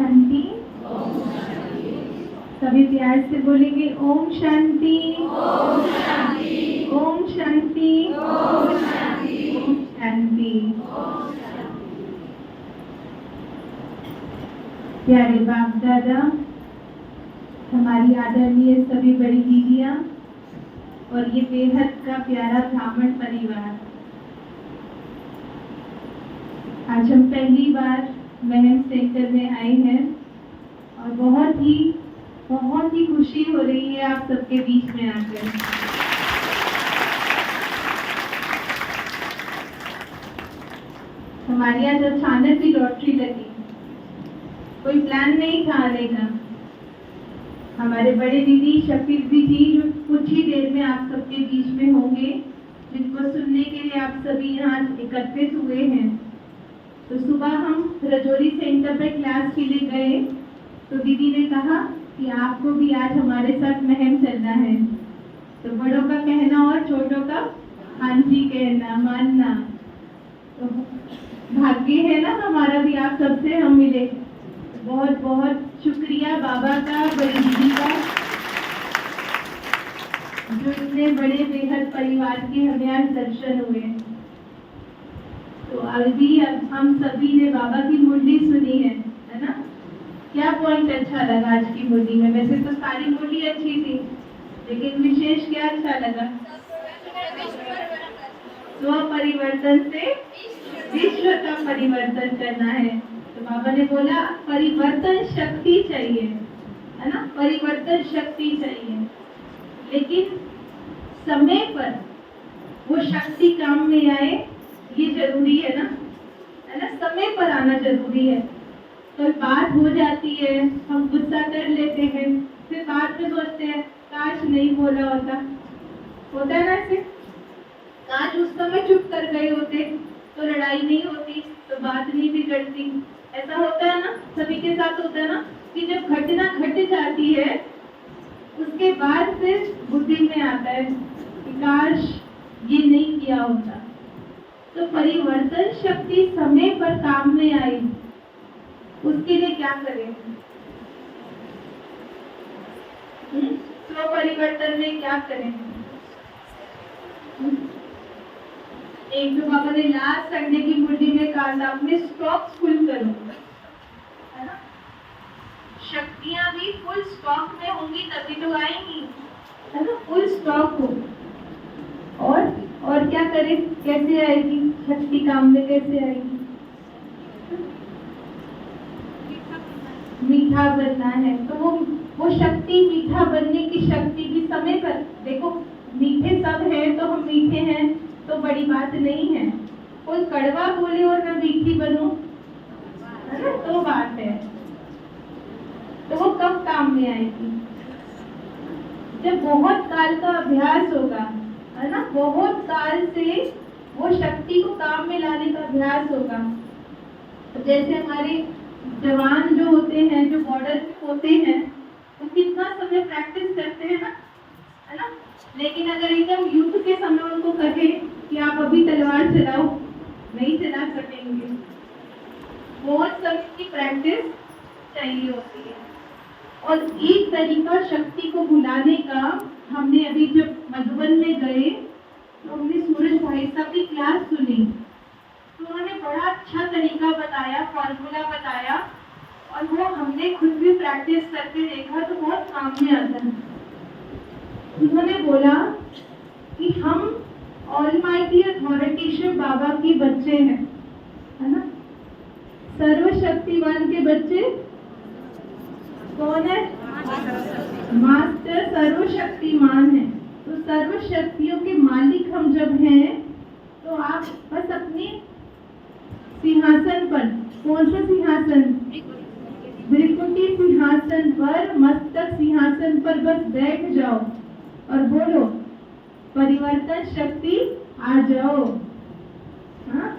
शांति। सभी प्यार से बोलेंगे ओम शांति, ओम शांति, ओम शांति, ओम शांति, ओम शांति। प्यारे बाप दादा, हमारी आदरणीय सभी बड़ी दीदियाँ और ये बेहद का प्यारा ब्राह्मण परिवार, आज हम पहली बार महम सेंटर में आए हैं और बहुत ही खुशी हो रही है आप सबके बीच में आकर। हमारे यहाँ अचानक भी लॉटरी लगी, कोई प्लान नहीं था आने का। हमारे बड़े दीदी शफीक जी जो कुछ ही देर में आप सबके बीच में होंगे, जिनको सुनने के लिए आप सभी यहाँ एकत्रित हुए हैं। तो सुबह हम रजौरी सेंटर पे क्लास के लिए गए तो दीदी ने कहा कि आपको भी आज हमारे साथ महम चलना है। तो बड़ों का कहना और छोटों का हाँ जी कहना, मानना। तो भाग्य है ना हमारा भी आप सबसे हम मिले। बहुत बहुत शुक्रिया बाबा का, बड़ी दीदी का, जो इतने बड़े बेहद परिवार के हमें आज दर्शन हुए। तो अभी अब हम सभी ने बाबा की मुरली सुनी है ना? क्या पॉइंट अच्छा लगा आज की मुरली में? वैसे तो सारी मुरली अच्छी थी, लेकिन विशेष क्या अच्छा लगा? स्व परिवर्तन से विश्व का परिवर्तन करना है। तो बाबा ने बोला परिवर्तन शक्ति चाहिए, है ना? परिवर्तन शक्ति चाहिए, लेकिन समय पर वो शक्ति काम में आए ये जरूरी है ना? समय पर आना जरूरी है। तो बात हो जाती है, हम गुस्सा कर लेते हैं, फिर बाद में सोचते हैं काश नहीं बोला होता है ना ऐसे? काश उस समय चुप कर गए होते तो लड़ाई नहीं होती, तो बात नहीं बिगड़ती। ऐसा होता है ना, सभी के साथ होता है ना कि जब घटना घट जाती है उसके बाद फिर बुद्धि में आता है कि काश ये नहीं किया होता। तो परिवर्तन शक्ति समय पर काम में आई, उसके लिए क्या करें? स्व परिवर्तन में क्या करें? एक जो बाबा ने लास्ट संडे की मुरली में कहा था, अपने स्टॉक फुल करो, है ना? शक्तियां भी फुल स्टॉक में होंगी तभी तो आएंगी, है ना? फुल स्टॉक हो। और क्या करें? कैसे आएगी शक्ति काम में? कैसे आएगी? मीठा बनना है, तो वो शक्ति, मीठा बनने की शक्ति भी समय पर। देखो मीठे सब हैं तो हम मीठे हैं तो बड़ी बात नहीं है। कोई कड़वा बोले और मैं मीठी बनूं, है ना? तो बात है। तो वो कब काम में आएगी? जब बहुत काल का अभ्यास होगा, है ना? बहुत काल से वो शक्ति को काम में लाने का अभ्यास होगा। तो जैसे हमारे जवान जो होते हैं, जो बॉर्डर पे होते हैं, वो कितना समय प्रैक्टिस करते हैं ना, है ना? लेकिन अगर एकदम युद्ध के समय उनको कहे कि आप अभी तलवार चलाओ, नहीं चला सकेंगे। बहुत समय की प्रैक्टिस चाहिए होती है। और एक तरीका शक्ति को बुलाने का, हमने अभी जब मधुबन में गए तो हमने सूरज भाई साहब की क्लास सुनी, तो उन्होंने बड़ा अच्छा तरीका बताया, फॉर्मूला बताया, और वो हमने खुद भी प्रैक्टिस करके देखा तो बहुत काम में आता है। उन्होंने बोला कि हम ऑलमाइटी अथॉरिटीशिप बाबा के बच्चे हैं, है ना? सर्वशक्तिमान के बच्चे कौन है? मास्टर सर्वशक्तिमान है। तो सर्वशक्तियों के मालिक हम जब हैं तो आप बस अपने सिंहासन पर, कौन सा सिंहासन? त्रिकुटी सिंहासन पर, मस्तक सिंहासन पर बस बैठ जाओ और बोलो परिवर्तन शक्ति आ जाओ। हाँ?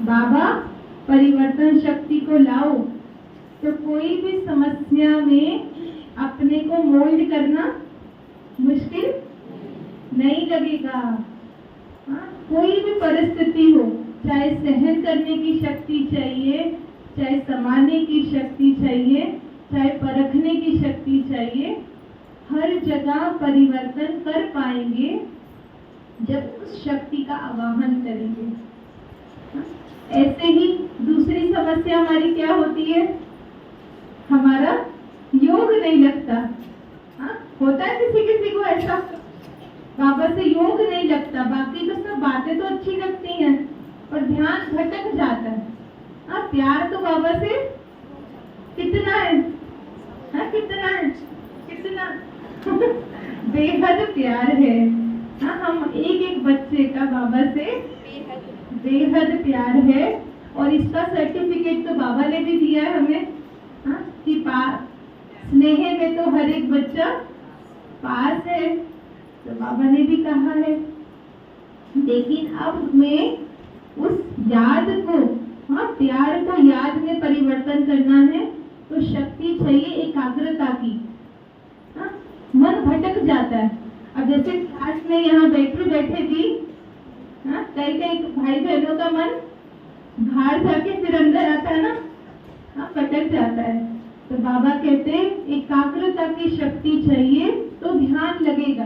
बाबा परिवर्तन शक्ति को लाओ। तो कोई भी समस्या में अपने को मोल्ड करना मुश्किल नहीं लगेगा। हाँ? कोई भी परिस्थिति हो, चाहे सहन करने की शक्ति चाहिए, चाहे समाने की शक्ति चाहिए, चाहे परखने की शक्ति चाहिए, हर जगह परिवर्तन कर पाएंगे जब उस शक्ति का आवाहन करेंगे। ऐसे ही दूसरी समस्या हमारी क्या होती है, हमारा योग नहीं लगता। होता है किसी किसी को ऐसा, बाबा से योग नहीं लगता, बाकी तो सब बातें तो अच्छी लगती हैं और ध्यान भटक जाता है। प्यार तो बाबा से कितना है, कितना है, कितना बेहद प्यार है। हम एक एक बच्चे का बाबा से बेहद प्यार है और इसका सर्टिफिकेट तो बाबा ने भी दिया है हमें, कि स्नेह में तो हर एक बच्चा पास है, तो बाबा ने भी कहा है। लेकिन अब हमें उस याद को, प्यार को याद में परिवर्तन करना है, तो शक्ति चाहिए एकाग्रता की। मन भटक जाता है। अब जैसे क्लास में यहाँ बैठे थी, कई भाई बहनों का मन बाहर जाके फिर अंदर आता है ना, भटक जाता है। तो बाबा कहते हैं एकाग्रता की शक्ति चाहिए तो ध्यान लगेगा,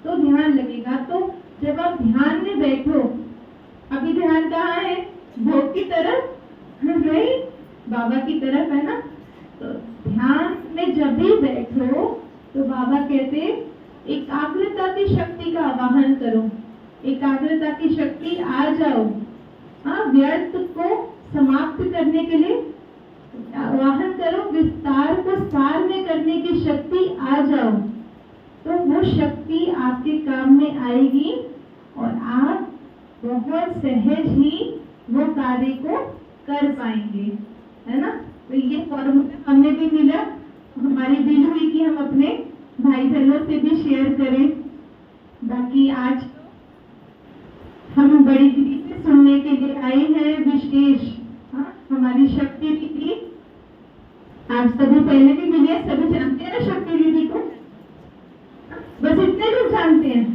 तो ध्यान लगेगा। तो जब आप ध्यान में बैठो, अभी ध्यान कहाँ है, भोग की तरफ नहीं, बाबा की तरफ है ना। तो ध्यान में जब भी बैठो तो बाबा कहते एकाग्रता की शक्ति का आवाहन करो, एकाग्रता की शक्ति आ जाओ। व्यर्थ को समाप्त करने के लिए आवाहन करो, विस्तार को सार में करने की शक्ति आ जाओ, तो वो शक्ति आपके काम में आएगी और आप बहुत सहज ही वो कार्य को कर पाएंगे, है ना। तो ये फॉर्मूला हमें भी मिला, हमारी दिल हुई कि हम अपने भाई बहनों से भी शेयर करें। बाकी आज हम बड़ी दीदी से सुनने के लिए आए हैं विशेष, हमारी शक्ति दीदी। आप सभी पहले भी मिले, सभी जानते हैं ना शक्ति दीदी को, बस इतने लोग जानते हैं,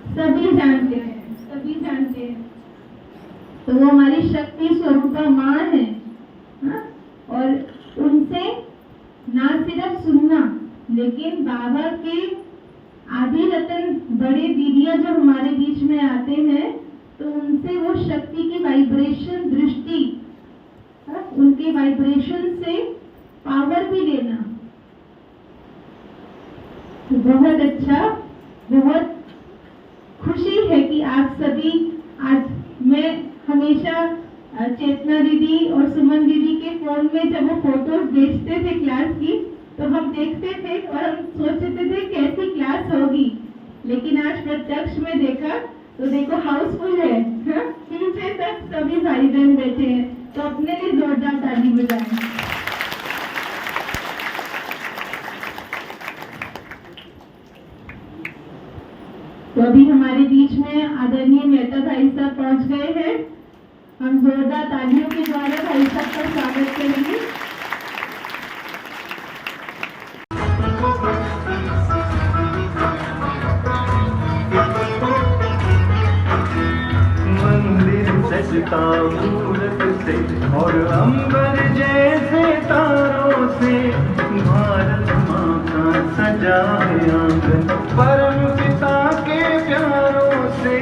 सभी जानते हैं, सभी जानते हैं। तो वो हमारी शक्ति स्वरूपा माँ है, और उनसे ना सिर्फ सुनना, लेकिन बाबा के आदि रतन बड़े दीदियां जब हमारे बीच में आते हैं तो उनसे वो शक्ति की वाइब्रेशन दृष्टि, उनके वाइब्रेशन से पावर भी लेना। तो बहुत अच्छा, बहुत खुशी है कि आप सभी आज, मैं हमेशा चेतना दीदी और सुमन दीदी के फोन में जब वो फोटोज भेजते थे क्लास की, तो हम देखते थे और हम सोचते थे कैसी क्लास होगी, लेकिन आज प्रत्यक्ष में देखा तो देखो हाउसफुल है, पीछे तक सभी भाई बहन बैठे हैं, तो अपने लिए जोरदार ताली बजाएं। तो अभी हमारे बीच में आदरणीय मेहता भाई साहब पहुंच गए हैं, हम जोरदार तालियों के द्वारा भाई साहब का स्वागत करेंगे। सजता मूरत से और अंबर जैसे तारों से, भारत माँ का सजा है आंगन परम पिता के प्यारों से।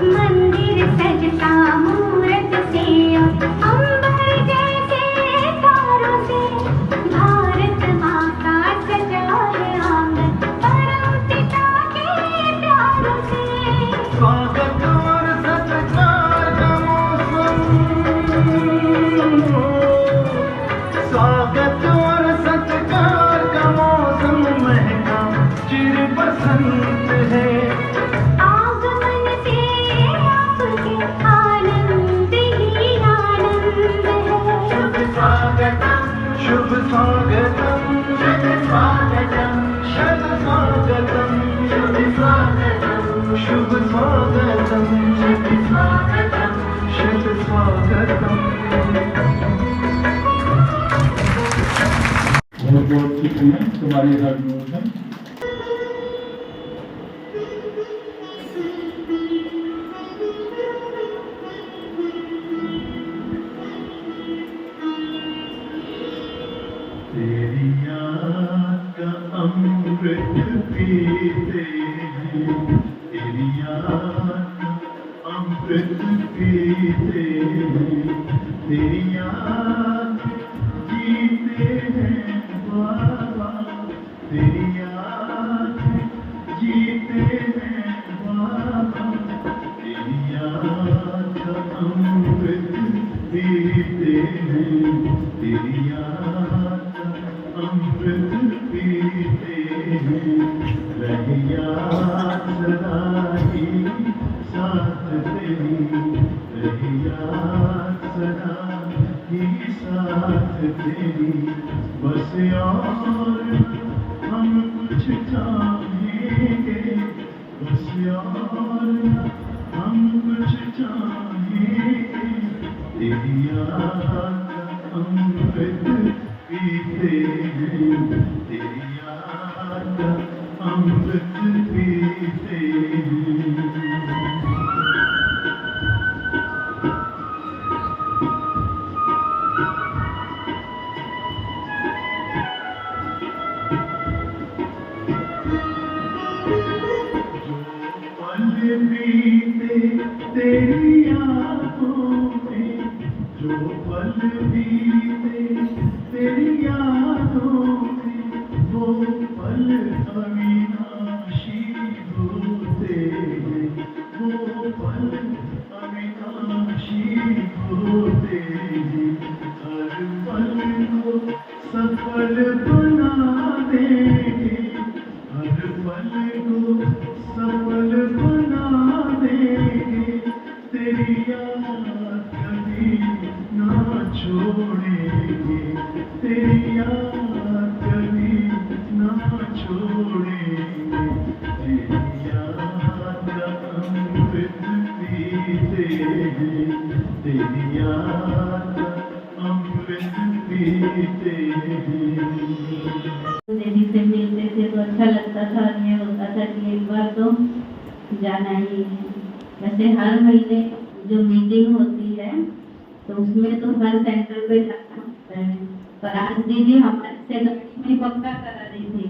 मंदिर सजता मूरत से और अंबर जैसे तारों से, भारत माँ का सजा है आंगन परम पिता के प्यारों से। स्वागत और सत्कार का मौसम, स्वागत और सत्कार का मौसम महका चिर बसंत है। आगमन से आपके आनंद ही आनंद है। शुभ स्वागतम, शुभ स्वागतम, शुभ स्वागतम, शुभ स्वागतम, शुभ स्वागतम, शुभ स्वागतम, शुभ स्वागतम, शुभ स्वागतम। बहुत बहुत शुक्रिया तुम्हारे घर में। अमृत पीते हैं, तेरी याद जीते हैं बाबा, तेरी याद जीते हैं बाबा, तेरी याद का अमृत पीते हैं, तेरी याद का अमृत पीते हैं, रहे याद सदा ही साथ तेरी, रहे याद सदा ही साथ तेरी, बस और हम कुछ चाहेंगे, बस और हम कुछ चाहेंगे, तेरी याद का अमृत पीते हैं, तेरी याद का अमृत पीते हैं। बीते तेरी यादों में, जो पल बीते तेरी यादों में, वो पल अविनाशी होते हैं, वो पल अविनाशी होते हैं, हर पल को सफल बना देंगे, हर पल को सफल बना देंगे, तेरी याद कभी ना छोड़ेंगे, तेरी याद कभी ना छोड़ेंगे, तेरी याद का अमृत पीते हैं, तेरी याद का अमृत पीते हैं। दीदी से मिलते थे तो अच्छा लगता था और ये होता था कि एक बार तो जाना ही है। वैसे हर महीने जो मीटिंग होती है तो उसमें तो हर सेंटर पे जाना होता है, पर आज दीदी हमारे से में पक्का करा दी थी,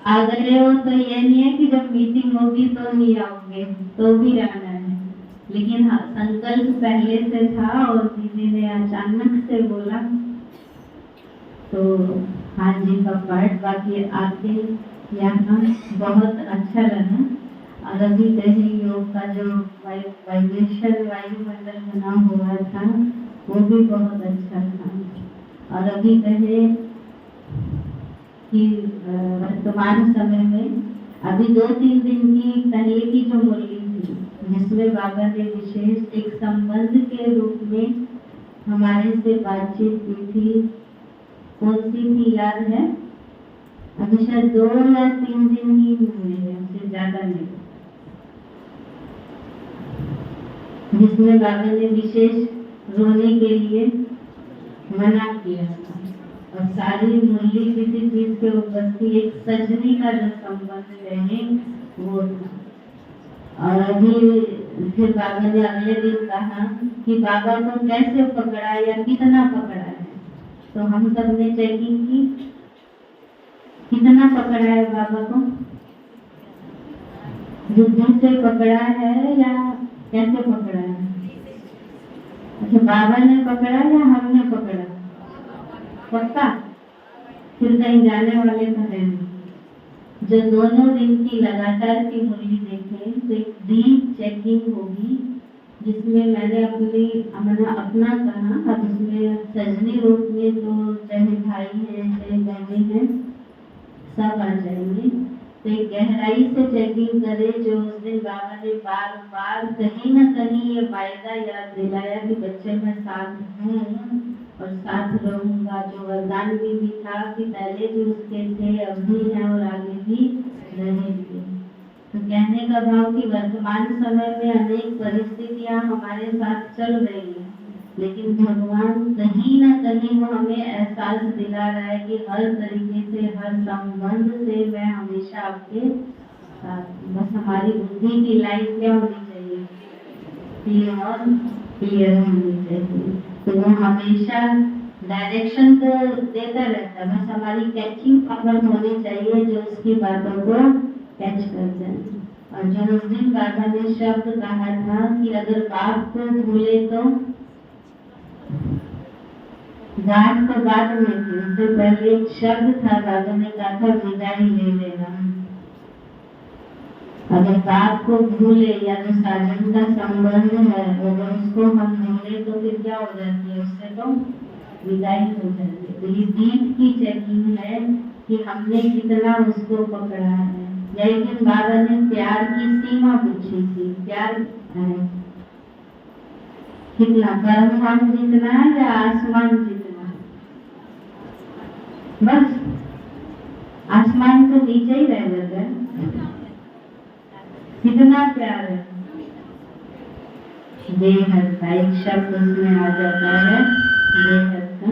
आ गए हो तो ये नहीं है कि जब मीटिंग होगी तो नहीं आओगे, तो भी जाना है। लेकिन हाँ, संकल्प पहले से था और दीदी ने अचानक से बोला तो हाँ जी का पाठ। बाकी आके यहाँ बहुत अच्छा लगा और अभी कहीं योग का जो वाइब्रेशन वायुमंडल बना हुआ था वो भी बहुत अच्छा था। और अभी कहे कि वर्तमान समय में अभी 2-3 दिन की पहले की जो मुरली थी जिसमें बाबा ने विशेष एक संबंध के रूप में हमारे से बातचीत की थी, कौन सी थी याद है? अभी शायद 2 या 3 दिन ही हुए हैं, उससे ज्यादा नहीं, जिसमें बाबा ने विशेष रोने के लिए मना किया था और सारी मुरली किसी चीज के ऊपर थी, एक सजनी का जो संबंध रहे वो था। और अभी फिर बाबा ने अगले दिन कहा कि बाबा को कैसे पकड़ा या कितना पकड़ा है, तो हम सब ने चेकिंग की, कितना पकड़ा है बाबा को, बुद्धि से पकड़ा है या कैसे पकड़ा है? अच्छा, बाबा ने पकड़ा या हमने पकड़ा? पक्का? फिर कहीं जाने वाले तो है नहीं। जो दोनों दिन की लगातार की मुरली देखे तो एक डीप चेकिंग होगी जिसमें मैंने अपना कहा। अब उसमें सजनी रूप में तो चाहे भाई है चाहे बहनें हैं सब आ जाएंगे, तो एक गहराई से चेकिंग करे। जो उस दिन बाबा ने बार बार कहीं ना कहीं ये वायदा याद दिलाया कि बच्चे मैं साथ हूँ और साथ रहूंगा, जो वरदान भी था कि पहले भी उसके थे, अभी है और आगे भी रहेंगे। तो कहने का भाव कि वर्तमान समय में अनेक परिस्थितियां हमारे साथ चल रही हैं, लेकिन भगवान कहीं ना कहीं वो हमें एहसास दिला रहा है कि हर तरीके से, हर संबंध से मैं हमेशा आपके साथ। बस हमारी बुद्धि की लाइफ क्या होनी चाहिए? क्लियर होनी चाहिए। तो वो हमेशा डायरेक्शन तो देता रहता है, बस हमारी कैचिंग पावर होनी चाहिए जो उसकी बातों को कैच कर जाए। और जो उस दिन बाबा ने शब्द कहा था कि अगर बाप को भूले तो गांठ तो बाद में थी, उससे पहले एक शब्द था, बाबा ने कहा था विदाई ले लेना। अगर बाप को भूले या जो साजन का संबंध है अगर उसको हम भूले तो फिर क्या हो जाती है, उससे तो विदाई हो जाती है। तो ये दीप की चेकिंग है कि हमने कितना उसको पकड़ा है। लेकिन बाबा ने प्यार की सीमा पूछी थी, प्यार कितना, परम जितना या आसमान जितना? बस आसमान तो नीचे ही रह जाता है। कितना प्यार है, बेहद का एक शब्द उसमें आ जाता है, बेहद का।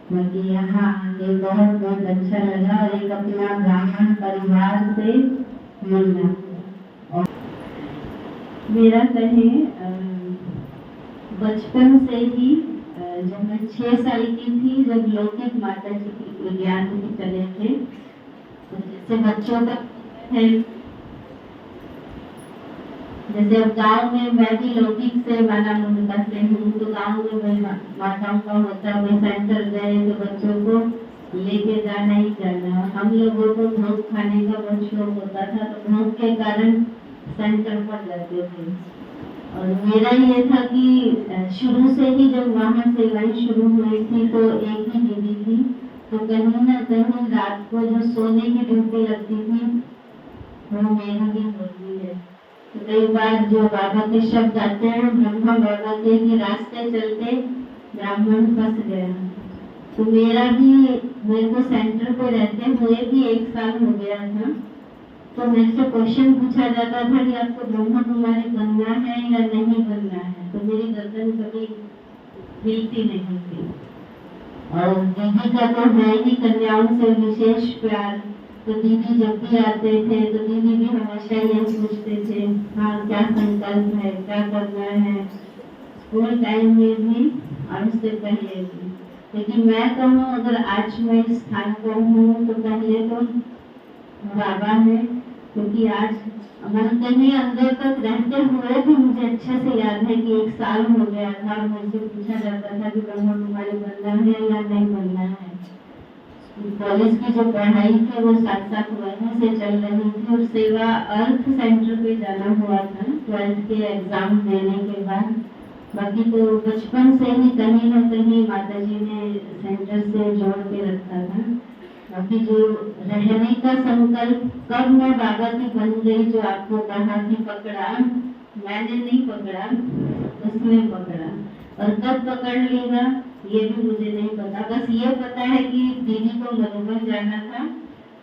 बाकी यहाँ आके बहुत बहुत अच्छा लगा और एक अपना ब्राह्मण परिवार से मिलना। और मेरा कहें बचपन से ही जब मैं 6 साल की थी, जब लौकिक माता जी की विज्ञान में चले थे, तो जैसे बच्चों का है, जैसे अब गांव में मैं भी लौकिक से माना मुंडा से हूँ, तो गांव में माताओं का होता है, मैं सेंटर गए तो बच्चों को लेके जाना ही जाना। हम लोगों को भोग खाने का बहुत शौक होता था, तो भोग के कारण सेंटर पर जाते थे। और मेरा ये था कि शुरू से ही जब वहाँ सेवाएं शुरू हुई थी तो एक ही दीदी थी, तो कहीं ना कहीं रात को जो सोने की ड्यूटी लगती थी वो मेरी भी होती है। तो कई बार जो बाबा के शब्द आते हैं, ब्रह्मा बाबा के कि रास्ते चलते ब्राह्मण फंस गया, तो मेरा भी, मेरे को सेंटर पे रहते हुए भी 1 साल हो गया था। तो मेरे से क्वेश्चन पूछा जाता था कि आपको ब्रह्मा कुमारी बनना है या नहीं बनना है, तो मेरी गर्दन कभी हिलती नहीं थी। और दीदी का तो है ही कन्याओं से विशेष प्यार, तो दीदी जब भी आते थे तो दीदी भी हमेशा ये पूछते थे, हाँ क्या संकल्प है, क्या करना है, स्कूल टाइम में भी और उससे पहले भी। लेकिन मैं कहूँ अगर आज मैं इस स्थान पर हूँ तो पहले तो बाबा है, क्योंकि आज मन कहीं अंदर तक रहते हुए भी मुझे अच्छे से याद है कि 1 साल हो गया था और मुझसे पूछा जाता था कि ब्रह्मा कुमारी बनना है या नहीं बनना है। कॉलेज की जो पढ़ाई थी वो साथ साथ वहीं से चल रही थी और सेवा अर्थ सेंटर पे जाना हुआ था 12th के एग्जाम देने के बाद। बाकी तो बचपन से ही कहीं ना कहीं माता जी ने सेंटर से जोड़ के रखा था। बाकी जो रहने का संकल्प कब मैं बाबा की बन गई, जो आपको कहा कि पकड़ा, मैंने नहीं पकड़ा, उसने पकड़ा। और कब पकड़ लेगा ये भी मुझे नहीं पता, बस ये पता है कि दीदी को मधुबन जाना था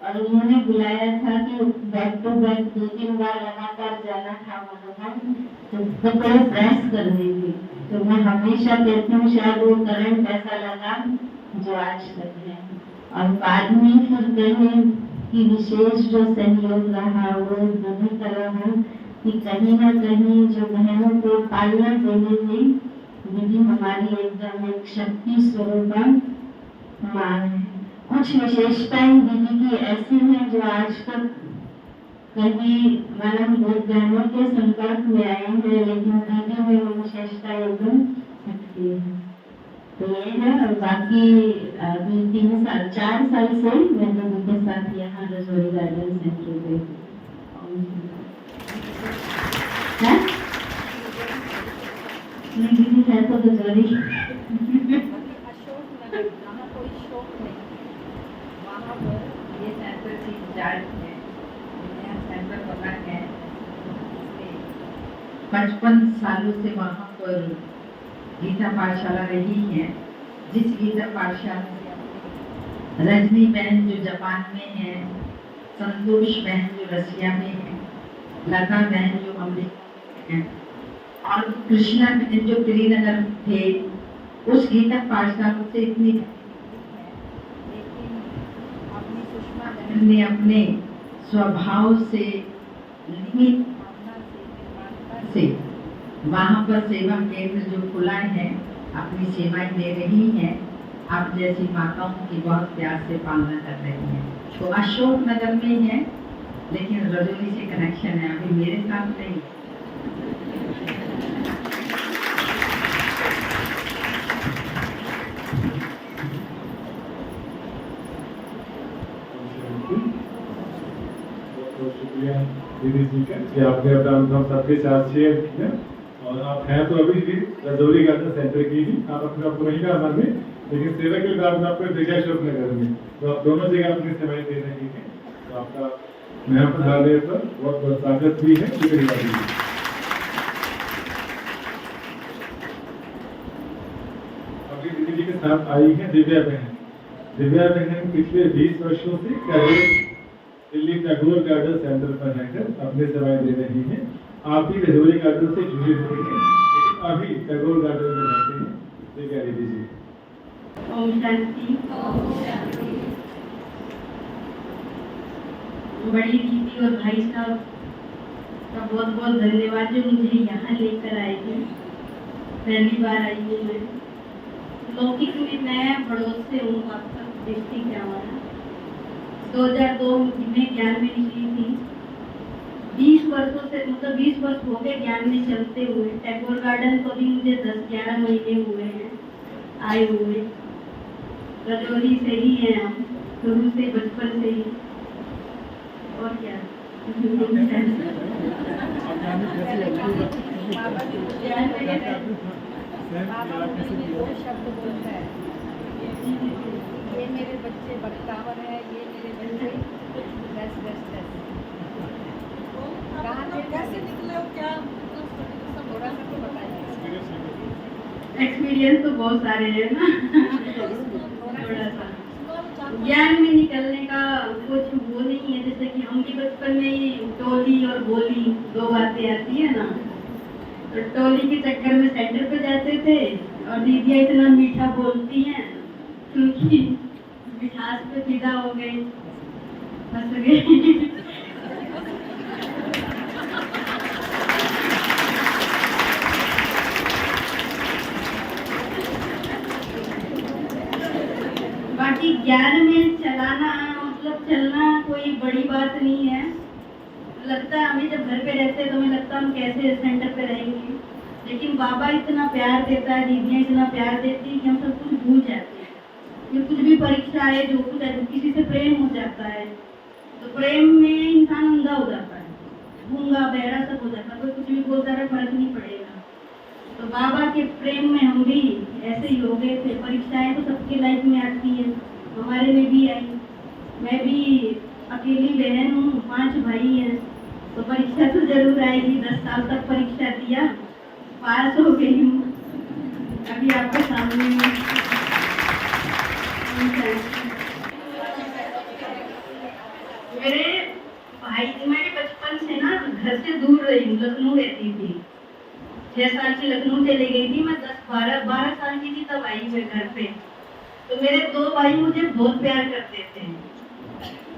और उन्होंने बुलाया था कि बैक टू बैक 2-3 बार लगातार जाना था मधुबन, तो पहले प्रेस कर देगी। तो मैं हमेशा कहती हूँ शायद वो करंट ऐसा लगा जो आज तक है। और बाद में फिर कहें कि विशेष जो सहयोग रहा वो दोनों तरह है कि कहीं ना कहीं जो बहनों को पालना देने में दीदी हमारी एकदम एक शक्ति स्वरूप मां है। कुछ विशेषताएं दीदी की ऐसी हैं जो आज तक कभी माना लोग बहनों के संपर्क में आए हैं, लेकिन दीदी में वो विशेषता एकदम हटती है। तो ये है। और बाकी अभी 4 साल से मैं लोगों के साथ यहाँ रजोरी गार्डन सेंटर पे दीदी है तो रजोरी ये सेंटर की इंचार्ज है, नया सेंटर बना है। 55 सालों से वहाँ पर गीता पाठशाला रही है, जिस गीता पाठशाला से रजनी बहन जो जापान में है, संतोष बहन जो रसिया में है, लता बहन जो अमेरिका में है और कृष्णा बहन जो श्रीनगर थे, उस गीता पाठशाला से इतनी ने अपने स्वभाव से से वहाँ पर सेवा केंद्र जो खुला है, अपनी सेवाएं दे रही है। आप जैसी माताओं की बहुत प्यार से पालना कर रही है। तो अशोक नगर में है लेकिन रजौली से कनेक्शन है, अभी मेरे साथ नहीं। बहुत शुक्रिया दीदी जी का कि आपने अपना अनुभव सबके साथ शेयर किया। और आप हैं तो अभी भी रजौली गार्डन सेंटर की ही, आप अपने आपको नहीं कहा मन में, लेकिन सेवा के लिए आपने आपको जगह शोक नगर में, तो आप दोनों जगह अपनी सेवाएं दे रही हैं। तो आपका नया पधारने पर बहुत बहुत स्वागत भी है। शुक्रिया। अभी दीदी जी के साथ आई है दिव्या बहन। दिव्या बहन पिछले 20 वर्षों से दिल्ली टैगोर गार्डन सेंटर पर रहकर अपनी सेवाएं दे रही हैं। आप भी रजौली गार्डन से जुड़े हुए हैं, लेकिन अभी टैगोर गार्डन में रहते हैं। दिव्या दीदी जी। ओम शांति। बड़ी दीदी और भाई साहब का बहुत बहुत धन्यवाद जो मुझे यहाँ लेकर आए हैं। पहली बार आई हूँ मैं। लौकिक में मैं बड़ौद से हूँ, आपका डिस्ट्रिक्ट है हमारा। 2002 में ज्ञान में निकली थी। 20 वर्षों से, मतलब 20 वर्ष हो गए ज्ञान में चलते हुए। टैगोर गार्डन को भी मुझे 10-11 महीने हुए हैं आए हुए। रजौली से ही हैं हम, शुरू से, बचपन से ही। और क्या शब्द बोलता है, ये मेरे बच्चे बख्तावर है, ये मेरे बच्चे दस दस दस। कहाँ से कैसे निकले हो, क्या थोड़ा सा तो बताइए। एक्सपीरियंस तो बहुत सारे हैं ना। थोड़ा सा ज्ञान में निकलने का कुछ वो नहीं है। जैसे कि हम भी बचपन में ही टोली और बोली 2 बातें आती है ना, तो टोली के चक्कर में सेंटर पे जाते थे और दीदियाँ इतना मीठा बोलती हैं क्योंकि मिठास पे फिदा हो गए, फंस गए। बाकी ज्ञान में चलाना, मतलब चलना कोई बड़ी बात नहीं है। लगता है हमें जब घर पे रहते हैं तो हमें लगता है हम कैसे सेंटर पे रहेंगे, लेकिन बाबा इतना प्यार देता है, दीदियाँ इतना प्यार देती है कि हम सब कुछ भूल जाते हैं। ये कुछ भी परीक्षा है, जो कुछ है, किसी से प्रेम हो जाता है तो प्रेम में इंसान अंधा हो जाता है, गूंगा बहरा सब हो जाता है, कोई कुछ भी बोलता रहे फर्क नहीं पड़ेगा। तो बाबा के प्रेम में हम भी ऐसे ही हो गए थे। परीक्षाएं तो सबके लाइफ में आती है, हमारे में भी आई। मैं भी अकेली बहन हूँ, 5 भाई हैं, तो परीक्षा तो जरूर आएगी। 10 साल तक परीक्षा दिया, पास हो गई हूँ, अभी आपके सामने हूँ। मेरे भाई, मैंने बचपन से ना घर से दूर रही हूँ, लखनऊ रहती थी। 6 साल की लखनऊ चली गई थी मैं, 12 साल की थी तब आई मैं घर पे। तो मेरे 2 भाई मुझे बहुत प्यार करते थे।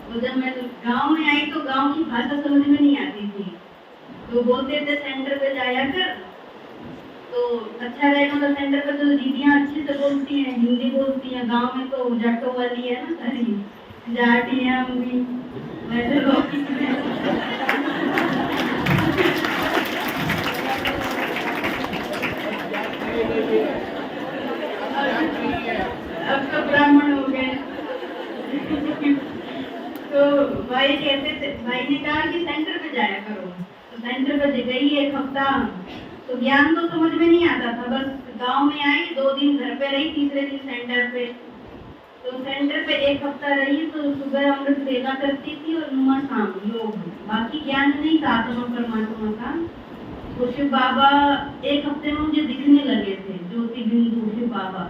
तो जब मैं गांव में आई तो गांव की भाषा समझ में नहीं आती थी, तो बोलते थे सेंटर पे जाया कर, तो अच्छा रहेगा। तो सेंटर पे तो दीदियाँ अच्छे से बोलती हैं, हिंदी बोलती हैं। गांव में तो जाटों वाली है ना सारी, जाटी है हम भी, वैसे लोग। अब तो ब्राह्मण हो गए। तो भाई कहते थे, भाई ने कहा कि सेंटर पे जाया करो। तो सेंटर पे गई 1 हफ्ता, तो ज्ञान तो समझ में नहीं आता था। बस गांव में आई, 2 दिन घर पे रही, तीसरे दिन सेंटर पे। तो सेंटर पे 1 हफ्ता रही, तो सुबह अमृत वेला करती थी और नुमा शाम योग। बाकी ज्ञान नहीं था आत्मा परमात्मा का। तो शिव बाबा 1 हफ्ते में मुझे दिखने लगे थे, ज्योति बिंदु शिव बाबा।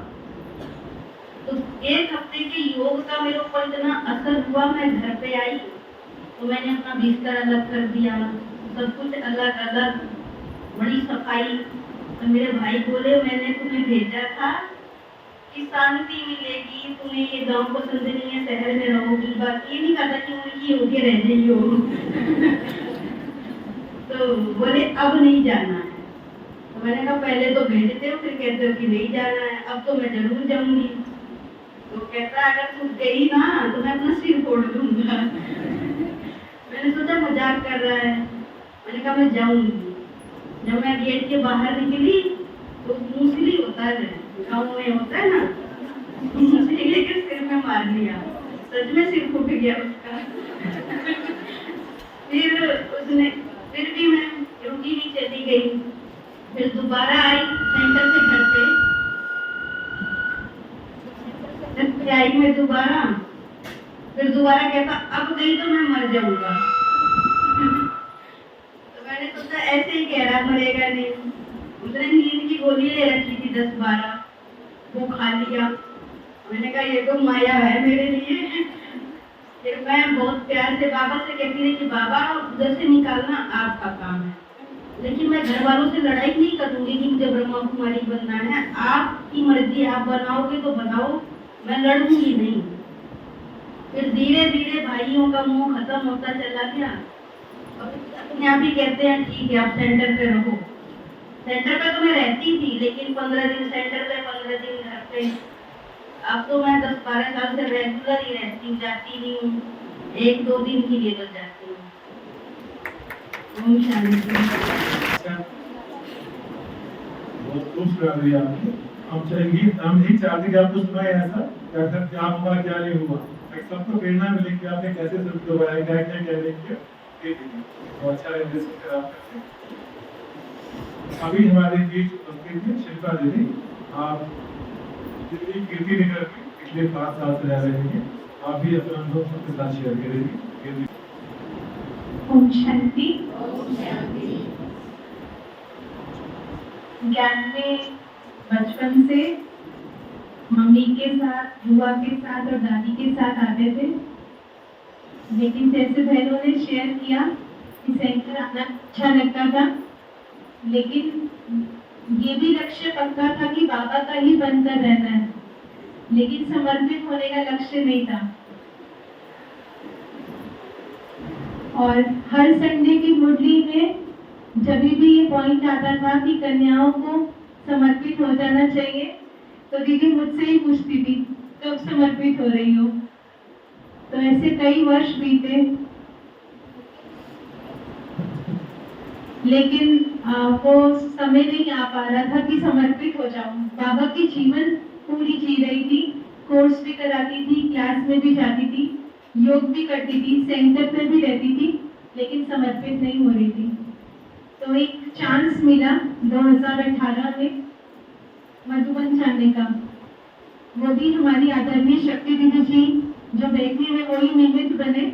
तो 1 हफ्ते के योग का मेरे ऊपर इतना असर हुआ, मैं घर पे आई तो मैंने अपना बिस्तर अलग कर दिया, सब कुछ अलग अलग, बड़ी सफाई। तो मेरे भाई बोले मैंने तुम्हें भेजा था कि शांति मिलेगी, तुम्हें ये गांव पसंद नहीं है, शहर में रहोगी। बात ये नहीं कहा कि उनकी होके रह जाइए। तो बोले अब नहीं जाना है। तो मैंने कहा पहले तो भेजते हो, फिर कहते हो कि नहीं जाना है, अब तो मैं जरूर जाऊंगी। तो कहता अगर तू गई ना तो मैं अपना सिर फोड़ दूंगा। मैंने मैंने सोचा मजाक कर रहा है, मैंने कहा मैं जाऊंगी। जब मैं गेट के बाहर निकली तो मूसली होता है, गाँव में होता है ना, मूसली लेकर सिर में मार लिया। सच में सिर फूट गया उसका। फिर भी मैं रुकी नहीं, चली गई। फिर दोबारा आई सेंटर से घर पे, आई मैं दोबारा, फिर दोबारा कहता अब गई तो मैं मर जाऊंगा। तो मैंने सोचा ऐसे ही कह रहा, मरेगा नहीं। उसने नींद की गोली ले रखी थी 10-12, वो खा लिया। मैंने कहा ये तो माया है मेरे लिए। फिर मैं बहुत प्यार से बाबा से कहती रही कि बाबा उधर से निकालना आपका काम है, लेकिन मैं घर वालों से लड़ाई नहीं करूंगी कि मुझे ब्रह्मा कुमारी बनना है। आपकी मर्जी, आप बनाओगे तो बनाओ, मैं लड़ूंगी नहीं। फिर धीरे धीरे भाइयों का मोह खत्म होता चला गया। अपने आप ही कहते हैं ठीक है आप सेंटर पे रहो। सेंटर पे तो मैं रहती थी, लेकिन 15 दिन सेंटर पे, 15 दिन घर पे। अब तो मैं 10-12 साल से रेगुलर ही रहती हूँ, जाती नहीं हूँ, 1-2 दिन के लिए बस जाती हूँ। ओम शांति। बहुत खुश कर दिया आपने। हम चाहेंगे, हम नहीं चाहते कि आपको सुनाए ऐसा क्या आप हुआ क्या नहीं हुआ, सबको प्रेरणा मिले कि आपने कैसे सब दोबारा क्या क्या कहने किया। तो अच्छा रहे। अभी हमारे बीच उपस्थित हैं शिल्पा दीदी। आप दिल्ली कीर्ति नगर में पिछले 5 साल से रह रहे हैं, आप भी अपना अनुभव सबके साथ शेयर करेंगे। ओम शांति। ज्ञान में बचपन से मम्मी के साथ, बुआ के साथ और दादी के साथ आते थे, लेकिन जैसे बहनों ने शेयर किया कि सेंटर आना अच्छा लगता था, लेकिन ये भी लक्ष्य पक्का था कि बाबा का ही बनकर रहना है, लेकिन समर्पित होने का लक्ष्य नहीं था। और हर संडे की मुरली में जब भी ये पॉइंट आता था कि कन्याओं को समर्पित हो जाना चाहिए, तो दीदी मुझसे ही पूछती थी कब समर्पित हो रही हो। तो ऐसे कई वर्ष बीते, लेकिन वो समय नहीं आ पा रहा था कि समर्पित हो जाऊं। बाबा की जीवन पूरी जी रही थी, कोर्स भी कराती थी, क्लास में भी जाती थी, योग भी करती थी, सेंटर पे भी रहती थी, लेकिन समर्पित नहीं हो रही थी। तो एक चांस मिला 2018 में मधुबन जाने का। वो भी हमारी आदरणीय शक्ति दीदी जी, जो देखने में वही निमित्त बने,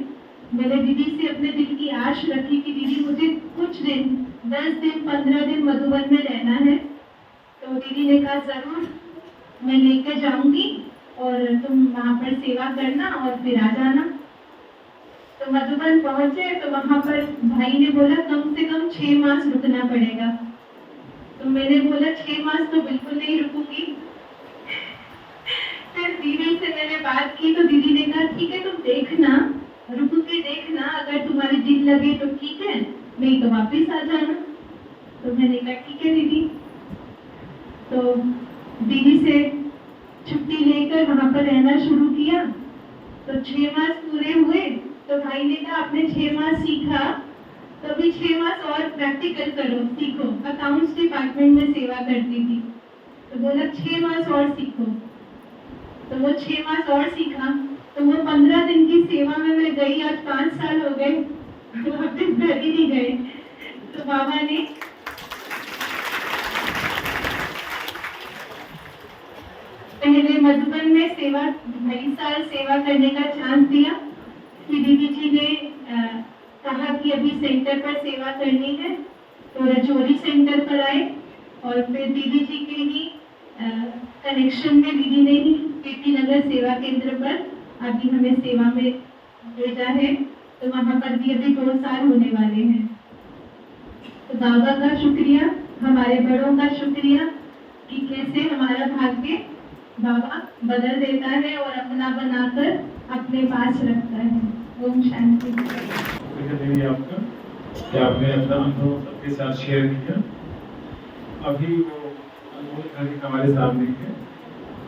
मैंने दीदी से अपने दिल की आश रखी कि दीदी मुझे कुछ दिन, 10 दिन, 15 दिन मधुबन में रहना है। तो दीदी ने कहा जरूर मैं लेकर जाऊंगी और तुम वहाँ पर सेवा करना और फिर आ जाना। तो मधुबन पहुंचे तो वहाँ पर भाई ने बोला कम से कम 6 मास रुकना पड़ेगा। तो मैंने बोला 6 मास तो बिल्कुल नहीं रुकूंगी। फिर दीदी से मैंने बात की तो दीदी ने कहा ठीक है तुम देखना, रुक के देखना, अगर तुम्हारे दिल लगे तो ठीक है, नहीं तो वापिस आ जाना। तो मैंने कहा ठीक है दीदी। तो दीदी से छुट्टी लेकर वहाँ पर रहना शुरू किया। तो 6 मास पूरे हुए तो भाई ने कहा आपने 6 मास सीखा तो अभी 6 मास और प्रैक्टिकल करो, सीखो। अकाउंट्स डिपार्टमेंट में सेवा करती थी, तो बोला 6 मास और सीखो। तो वो 6 मास और सीखा। तो वो 15 दिन की सेवा में मैं गई, आज 5 साल हो गए, तो वापस घर ही नहीं गए। तो बाबा ने पहले मधुबन में सेवा 2.5 साल सेवा करने का चांस दिया। फिर दीदी जी ने कहा कि अभी सेंटर पर सेवा करनी है, तो रजौरी सेंटर पर आए और फिर दीदी जी के ही कनेक्शन में दीदी ने ही कीर्ति नगर सेवा केंद्र पर अभी हमें सेवा में भेजा है। तो वहाँ पर भी अभी 2 साल होने वाले हैं। तो बाबा का शुक्रिया, हमारे बड़ों का शुक्रिया कि कैसे हमारा भाग्य बाबा बदल देता है और अपना बनाकर अपने पास रखता है। ओम शांति। आपका कि आपने अपना अनुभव सबके साथ शेयर किया। अभी वो अनुभव हमारे सामने है,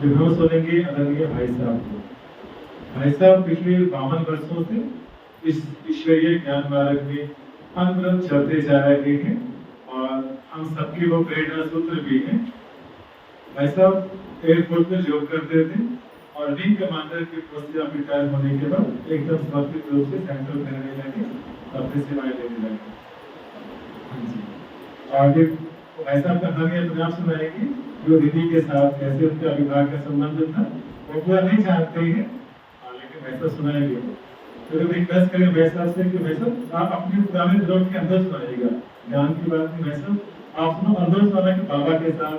जो हम सुनेंगे आदरणीय भाई साहब को। भाई साहब पिछले 52 वर्षों से इस ईश्वरीय ज्ञान मार्ग में अनवरत चलते जा रहे हैं और हम सबके वो प्रेरणा सूत्र भी हैं। भाई साहब एयरपोर्ट में जॉब करते थे और विंग कमांडर के पोस्ट से रिटायर होने के बाद एकदम समर्पित रूप से सेंटर में रहने लगे, अपनी सेवाएं लेने लगे। आगे भाई साहब कहानी अपने आप सुनाएंगे, जो दीदी के साथ कैसे उनका विवाह का संबंध था वो पूरा नहीं जानते हैं, लेकिन वैसा सुनाएंगे। तो रिक्वेस्ट करें भाई साहब से कि भाई साहब आप अपने पुराने दिनों के अंदर सुनाइएगा, ज्ञान की बात नहीं। भाई साहब आप सुनो अंदर सुना कि बाबा के साथ,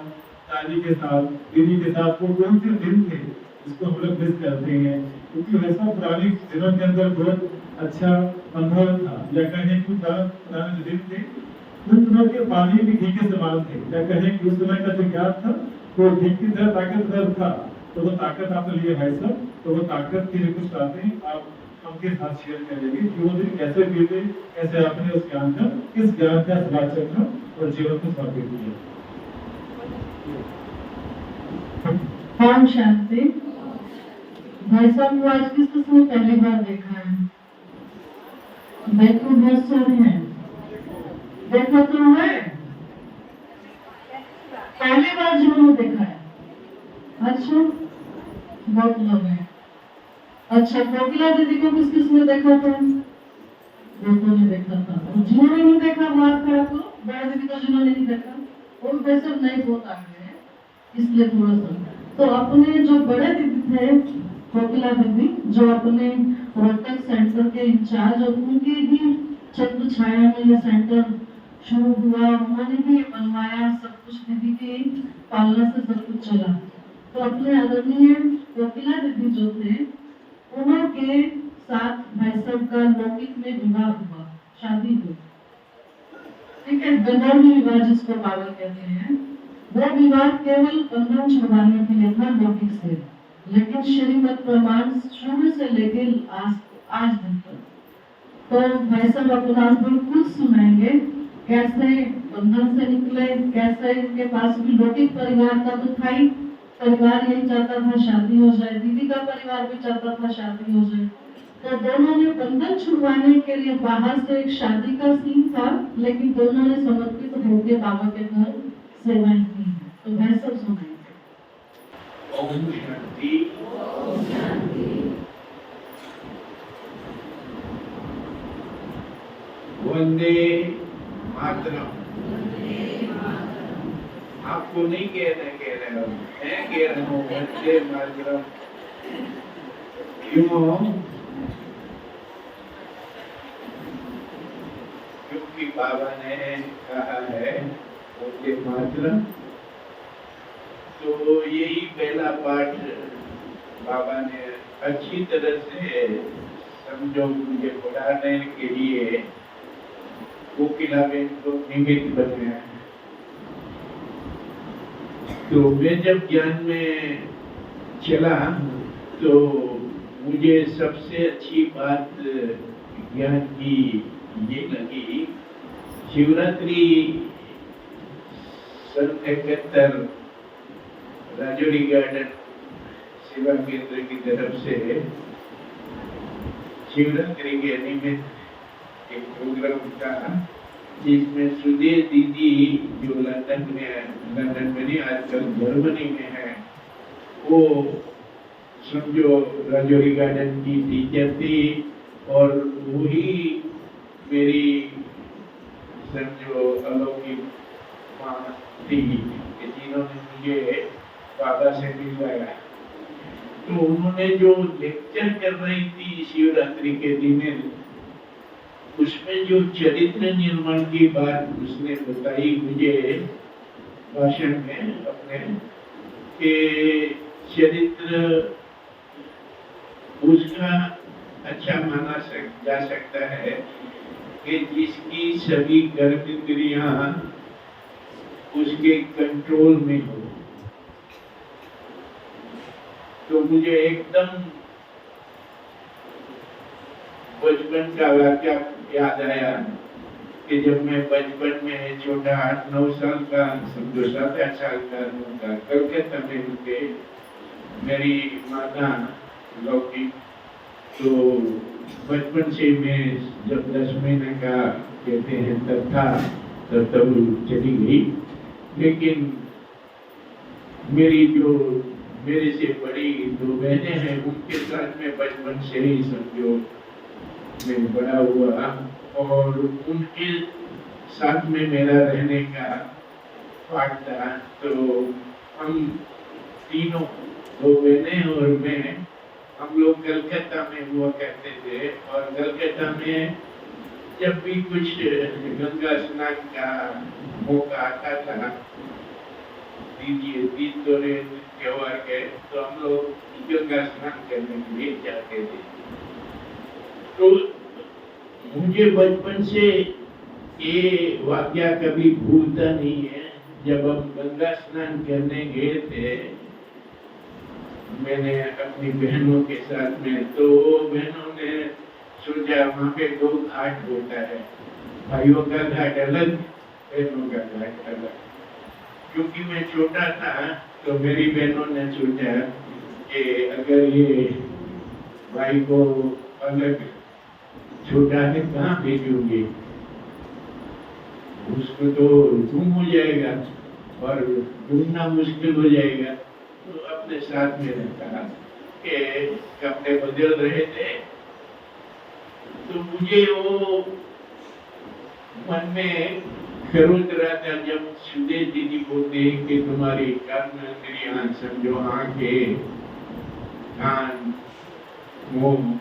ताजी के साथ, दीदी के साथ वो कौन से दिन थे इसको हम लोग मिस करते हैं, क्योंकि वैसा पुराने दिनों के अंदर बहुत अच्छा अनुभव था। या कहें कि पुराने जो दिन थे उन दिनों के पानी भी घी के समान थे। या कहें कि उस समय का जो ज्ञान था वो घी की तरह ताकतवर था। तो वो ताकत आपने लिए भाई साहब, तो वो ताकत की कुछ बातें आप हमके साथ शेयर करेंगे कि वो दिन कैसे बीते, कैसे आपने उस ज्ञान का, किस ज्ञान का स्वाद चखा और जीवन को समर्पित किया। ओम शांति। भाई साहब को आज किस किसने पहली बार देखा है? देखो बहुत सारे हैं, देखा तो है, पहली बार जिन्होंने देखा है। अच्छा बहुत लोग हैं। अच्छा कोकिला दीदी को किस किसने देखा था? दोनों ने देखा था। और जिन्होंने नहीं देखा बात खड़ा करो, बड़ा दीदी को जिन्होंने नहीं देखा वो वैसे नहीं बहुत आगे है, इसलिए थोड़ा सा। तो अपने जो बड़े दीदी थे कोकिला दीदी, जो अपने रोहतक सेंटर के इंचार्ज, और उनके ही छत्र छाया में ये सेंटर शुरू हुआ, उन्होंने भी ये बनवाया, सब कुछ दीदी के पालना से सब कुछ चला। तो अपने आदरणीय कोकिला दीदी जो थे उनके साथ भाई साहब का लौकिक में विवाह हुआ, शादी हुई। ठीक है, बंधन विवाह जिसको पागल कहते हैं, वो विवाह केवल बंधन छुड़वाने के लिए था लौकिक से, लेकिन श्रीमद प्रमाण शुरू से लेके आज दिन तक। तो भाई साहब अपना अनुभव खुद सुनाएंगे, कैसे बंधन से निकले, कैसे इनके पास भी लौकिक परिवार का तो था ही, परिवार यही चाहता था शादी हो जाए, दीदी का परिवार भी चाहता था शादी हो जाए। तो दोनों ने बंधन छुड़वाने के लिए बाहर से एक शादी का सीन था, लेकिन दोनों ने समर्पित होकर बाबा के घर सेवाएं की। तो वह सब सुनाएंगे। ओम शांति। वंदे मातरम। आपको नहीं कह रहे हो, मैं कह रहा हूँ वंदे मातरम। क्यों? क्योंकि बाबा ने कहा है वंदे मातरम, तो यही पहला पाठ बाबा ने अच्छी तरह से समझो मुझे पढ़ाने के लिए कोकिलाबेन को निमित्त बनाया। तो मैं जब ज्ञान में चला तो मुझे सबसे अच्छी बात ज्ञान की ये लगी, शिवरात्रि सन 71 राजौरी गार्डन सेवा केंद्र की तरफ से शिवरात्रि के निमित्त एक प्रोग्राम था, जिसमें सुदेश दीदी जो लंदन में नहीं आजकल जर्मनी में है, वो समझो राजौरी गार्डन की टीचर थी और वही मेरी समझो अलौकिक माँ थी, जिन्होंने मुझे बाबा से मिलवाया। तो उन्होंने जो लेक्चर कर रही थी शिवरात्रि के दिन, उसमें जो चरित्र निर्माण की बात उसने बताई मुझे भाषण में अपने, कि चरित्र उसका अच्छा माना जा सकता है कि जिसकी सभी कर्म इंद्रियां उसके कंट्रोल में हो। तो मुझे एकदम बचपन का वाक्य याद आया कि जब मैं बचपन में छोटा 8-9 साल का, समझो 7-8 साल का था, कलकत्ता में रुके, मेरी माता लौकी, तो बचपन से मैं जब 10 महीने का कहते हैं तब था तब चली गई। लेकिन मेरी जो मेरे से बड़ी 2 बहनें हैं उनके साथ में बचपन से ही समझो मैं बड़ा हुआ और उनके साथ में मेरा रहने का पाठ था। तो हम तीनों 2 बहनें और मैं हम लोग कलकत्ता में हुआ करते थे और कलकत्ता में जब भी कुछ गंगा स्नान का मौका आता था तीज त्योहार के तो हम लोग गंगा स्नान करने के लिए जाते थे। तो मुझे बचपन से ये वाकया कभी भूलता नहीं है। जब हम गंगा स्नान करने गए थे मैंने अपनी बहनों के साथ में, तो बहनों ने सोचा वहाँ पे 2 घाट होता है, भाइयों का घाट अलग, बहनों का घाट अलग। क्योंकि मैं छोटा था तो मेरी बहनों ने सोचा कि अगर ये भाई को अलग छोटा है कहाँ भेजूंगी, उसको तो गुम हो जाएगा और ढूंढना मुश्किल हो जाएगा। तो अपने साथ में रखा कि कपड़े बदल रहे थे तो मुझे वो मन में खरोच रहा था जब सुदेश दीदी बोलते हैं कि तुम्हारी कर्मेंद्रियां समझो आंखें कान मुंह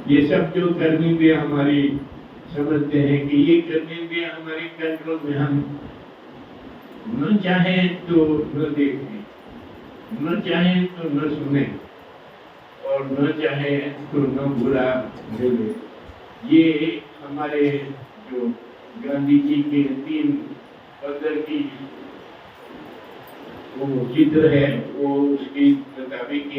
ये सब जो कर्मेंद्रियां हमारी समझते हैं कि ये कर्मेंद्रियां हमारी कंट्रोल में, हम न चाहे तो न देखें, न चाहे तो न सुने और न चाहे तो न बुरा बोले। ये हमारे जो गांधी जी के 3 पत्थर की वो चित्र है वो उसकी मुताबिक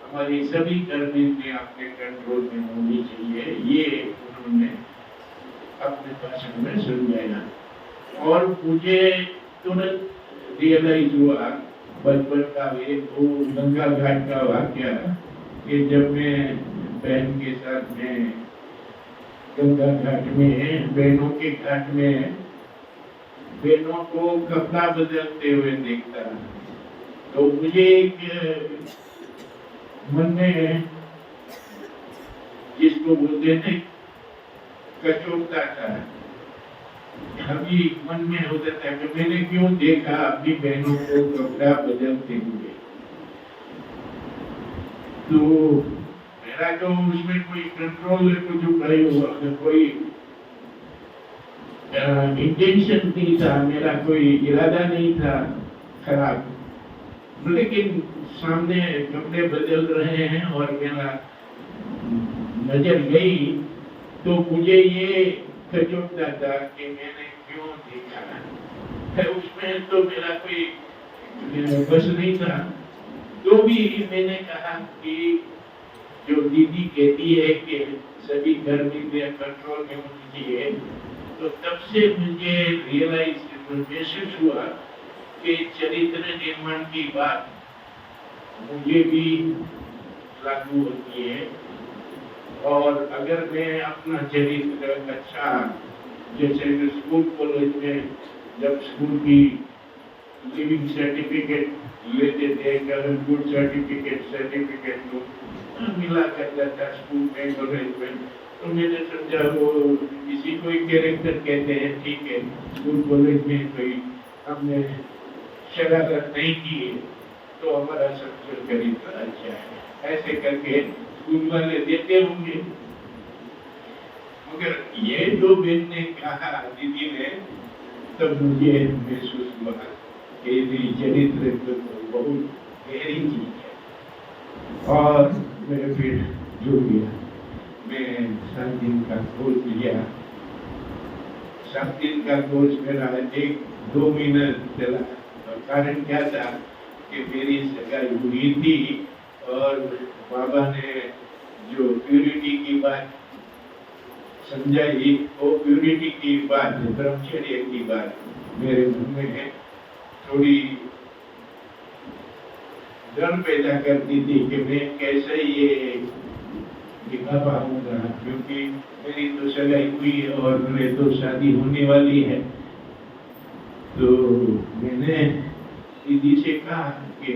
हमारी सभी कर्मेंद्रियां अपने कंट्रोल में होनी चाहिए। ये उन्होंने अपने भाषण में समझाया और मुझे तुरंत रियलाइज हुआ बचपन का वो गंगा घाट का वाक्य कि जब मैं बहन के साथ में गंगा घाट में बहनों के घाट में बहनों को कपड़ा बदलते हुए देखता तो मुझे एक मन में जिसको बोलते थे कचोटता था, अभी मन में होता था कि मैंने क्यों देखा अपनी बहनों को कपड़ा बदलते हुए। तो मेरा तो उसमें कोई कंट्रोल कुछ नहीं हुआ, कोई इंटेंशन नहीं था, मेरा कोई इरादा नहीं था खराब, लेकिन सामने कपड़े बदल रहे हैं और मेरा नजर गई तो मुझे ये कचोटता था कि मैंने क्यों देखा है। उसमें तो मेरा कोई बस नहीं था। तो भी मैंने कहा कि जो दीदी कहती है कि सभी कर्मेंद्रियां कंट्रोल में होनी चाहिए, तो तब से मुझे रियलाइज महसूस हुआ कि चरित्र निर्माण की बात मुझे भी लागू होती है। और अगर मैं अपना चरित्र अच्छा, जैसे स्कूल कॉलेज में जब स्कूल की लिविंग सर्टिफिकेट लेते थे, गुड सर्टिफिकेट तो मिला करता था स्कूल में कॉलेज में, तो मैंने समझा वो किसी कोई कैरेक्टर कहते हैं, ठीक है स्कूल कॉलेज में कोई हमने शरारत नहीं की तो हमारा सबसे चरित्र अच्छा है, ऐसे करके स्कूल वाले देते होंगे। मगर ये 2 बहन ने कहा दीदी ने, तब मुझे महसूस हुआ कि चरित्र तो बहुत गहरी चीज है। और मैं फिर जुड़ गया, मैं 7 दिन का कोर्स लिया। 7 दिन का कोर्स मेरा 1-2 महीना चला। और कारण क्या था कि मेरी सगाई हुई थी और बाबा ने जो प्यूरिटी की बात समझाई, वो प्यूरिटी की बात, ब्रह्मचर्य की बात मेरे मन में थोड़ी डर पैदा करती थी कि मैं कैसे ये दिखा पाऊंगा, क्योंकि मेरी तो सगाई हुई है और मेरे तो शादी होने वाली है। तो मैंने दीदी से कहा कि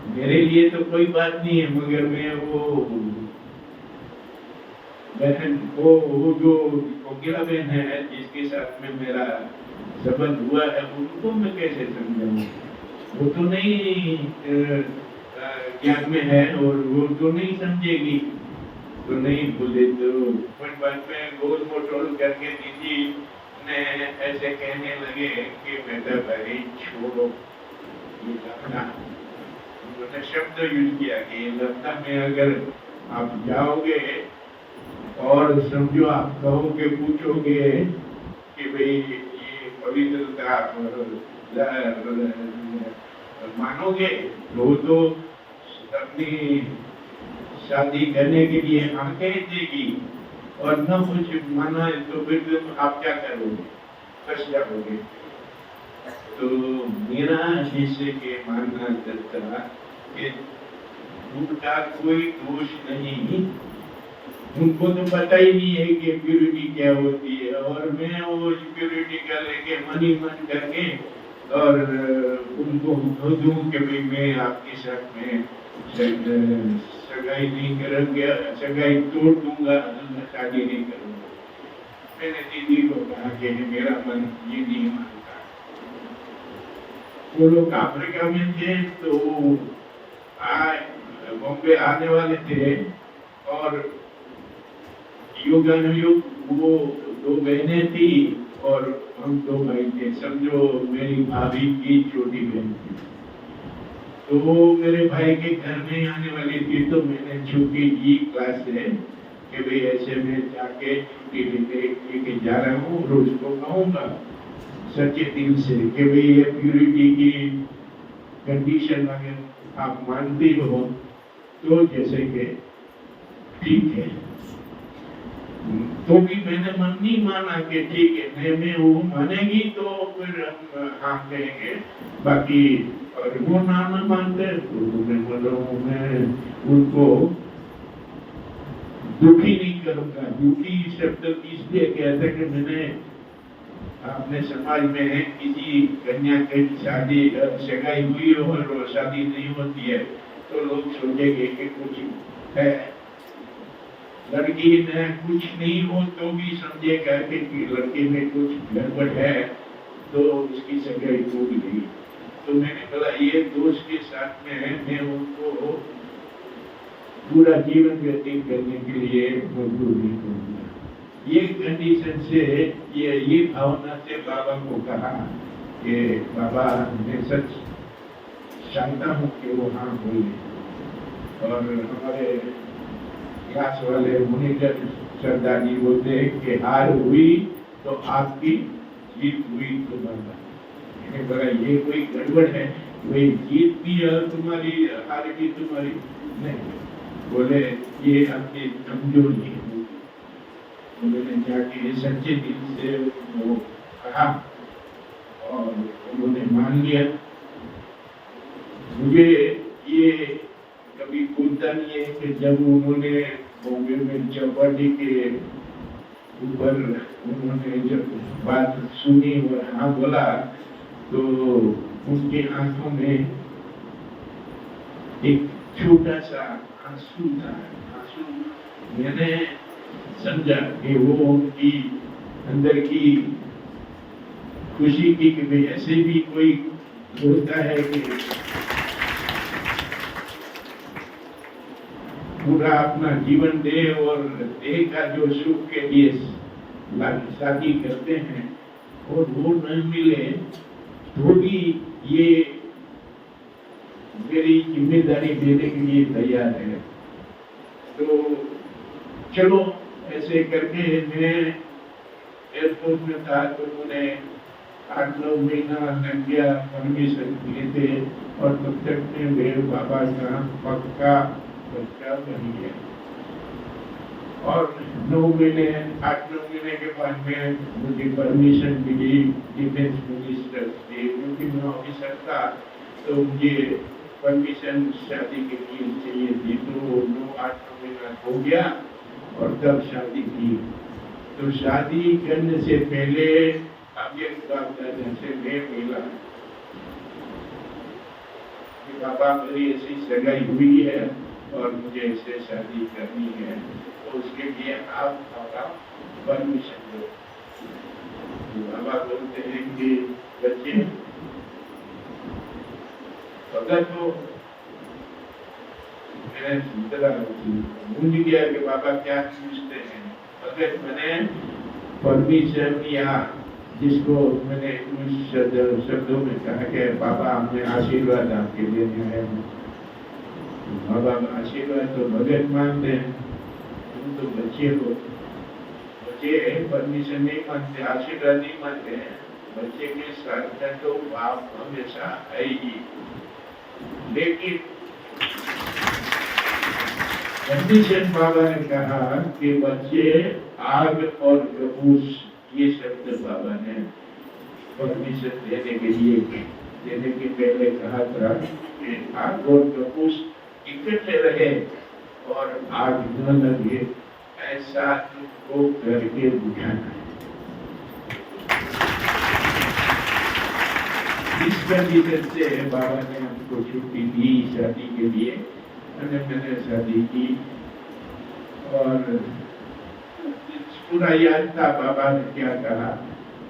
मेरे लिए तो कोई बात नहीं है, मगर मैं वो बहन वो जो कोकिला बहन है जिसके साथ में मेरा संबंध हुआ है, उनको मैं कैसे समझाऊं? वो तो नहीं ज्ञान में है और वो तो नहीं समझेगी। तो नहीं बोले, तो बाद में गोल मोटोल करके दीदी ने ऐसे कहने लगे कि बेटा भाई छोड़ो ये लफड़ा। उन्होंने शब्द यूज किया कि ये लफड़ा में अगर आप जाओगे और समझो आप कहोगे पूछोगे कि भाई ये पवित्रता मानोगे तो अपनी शादी करने के लिए आंखें देगी, और न कुछ माना है तो फिर तुम आप क्या करोगे? फंस जाओगे। तो मेरा शिष्य के मानना था कि उनका कोई दोष नहीं, उनको तो पता ही नहीं है कि प्यूरिटी क्या होती है, और मैं वो प्यूरिटी का लेके मन ही मन करके और उनको कह दूं कि भाई मैं आपके साथ में सगाई नहीं करूंगा, सगाई तोड़ दूंगा, शादी नहीं करूंगा। मैंने दीदी को कहा कि मेरा मन ये नहीं मानता। वो लोग अफ्रीका में थे, तो बॉम्बे आने वाले थे, और युगानुयुग वो दो बहनें थी और हम दो भाई थे। समझो मेरी भाभी की छोटी बहन थी, तो वो मेरे भाई के घर में आने वाली थी। तो मैंने छुट्टी की क्लास से कि भाई ऐसे मैं जाके छुट्टी लेके जा रहा हूँ, और उसको कहूँगा सच्चे दिल से कि भाई ये प्यूरिटी की कंडीशन अगर आप मानते हो तो जैसे कि ठीक है। तो भी मैंने मन नहीं माना कि ठीक है, मैं वो मानेगी तो फिर हम हाँ कहेंगे, बाकी और वो ना मानते तो मैं उनको दुखी नहीं करूंगा। दुखी शब्द इसलिए कहते कि मैंने अपने समाज में किसी कन्या की शादी सगाई हुई और वो शादी नहीं होती है तो लोग सोचेंगे कि कुछ है, लड़की ने कुछ नहीं हो तो भी समझेगा कि लड़के में कुछ गड़बड़ है, तो उसकी सगाई टूट गई। तो मैंने बोला ये दोस्त के साथ में मैं उनको पूरा जीवन व्यतीत करने के लिए मजबूर नहीं करूंगा। ये कंडीशन से ये भावना से बाबा को कहा कि बाबा मैं सच चाहता हूँ कि वो हाँ बोले। और हमारे क्लास वाले मुनिजन सरदार जी बोलते हैं कि हार हुई तो आपकी, जीत हुई तो बाबा। मैंने बोला ये कोई गड़बड़ है, कोई जीत भी तुम्हारी हार भी तुम्हारी नहीं। बोले ये आपकी कमजोरी है। मैंने जाके सच्चे दिल से वो कहा और उन्होंने मान लिया। मुझे ये कभी भूलता नहीं है कि जब उन्होंने बॉम्बे में चौपाटी के ऊपर उन्होंने जब बात सुनी और हाँ बोला तो उनकी आंखों में एक छोटा सा आंसू था। आंसू मैंने समझा कि वो उनकी अंदर की खुशी की कि ऐसे भी कोई होता है कि पूरा अपना जीवन दे और देह का जो सुख के लिए शादी करते हैं और वो न मिले तो भी ये मेरी जिम्मेदारी देने के लिए तैयार है। तो चलो ऐसे करके मैं एयरपोर्ट में था तो उन्होंने 8-9 महीना लग गया परमिशन दिए थे और तब तक में मेरे बाबा का पक्का बच्चा बन गया। और 8-9 महीने के बाद में मुझे परमिशन मिली डिफेंस मिनिस्टर से, क्योंकि मैं ऑफिसर था तो मुझे परमिशन शादी के लिए चाहिए थी। तो 8-9 महीना हो गया और तब शादी की। तो शादी करने से पहले अब एक बात से मैं मिला कि बाबा मेरी ऐसी सगाई हुई है और मुझे ऐसे शादी करनी है, तो उसके लिए आप बाबा परमिशन दो। तो बाबा बोलते हैं कि बच्चे अगर तो मैंने भूल गया कि बाबा क्या पूछते हैं। अगर मैंने परमिशन या जिसको मैंने कुछ शब्दों में कहा कि बाबा हमने आशीर्वाद आपके लिए आए हैं, बाबा आशीर्वाद तो भगत मानते हैं, तुम तो बच्चे हो, बच्चे परमिशन नहीं मानते, आशीर्वाद नहीं मानते हैं। बच्चे के साथ में तो बाप हमेशा है ही, लेकिन कंडीशन बाबा ने कहा कि बच्चे आग और कपूस, ये शब्द बाबा ने परमिशन देने के पहले कहा था कि आग और कपूस इकट्ठे रहे और आग न लगे, ऐसा तुमको करके दिखाना है। इस कंडीशन से बाबा ने हमको छुट्टी दी शादी के लिए। मैंने शादी की और पूरा याद था बाबा ने क्या कहा।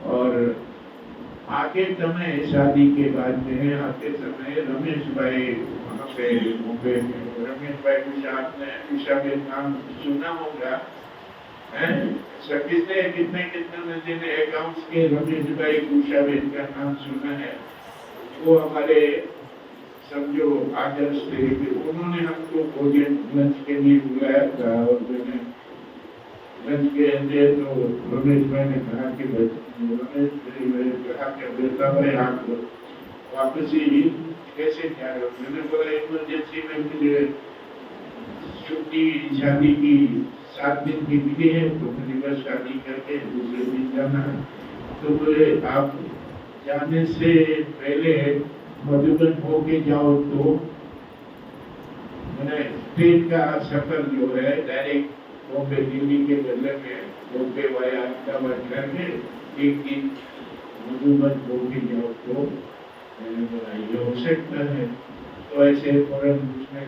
और आगे समय शादी के बाद में आते समय रमेश भाई वहाँ पे मुंबई में, रमेश भाई उषा के नाम सुना होगा, कितने ने अकाउंट्स के रमेश भाई उषा का नाम सुना है। वो हमारे समझो आदर्श थे कि उन्होंने हमको भोजन लंच के लिए बुलाया था और मैंने लंच के अंदर तो रमेश भाई ने कहा कि बेटा भाई आप वापस ही कैसे जा रहे हो। मैंने बोला इमरजेंसी में मुझे छुट्टी शादी की 7 दिन की मिली है, तो मैंने बस शादी करके दूसरे दिन जाना है। तो बोले आप जाने से पहले मधुबन होके जाओ, तो मैंने ट्रेन का सफर जो है डायरेक्ट बॉम्बे दिल्ली के बदले में बॉम्बे वाया अहमदाबाद करके एक दिन मधुबन होके जाओ, तो मैंने बोला ये हो सकता है। तो ऐसे फौरन उसने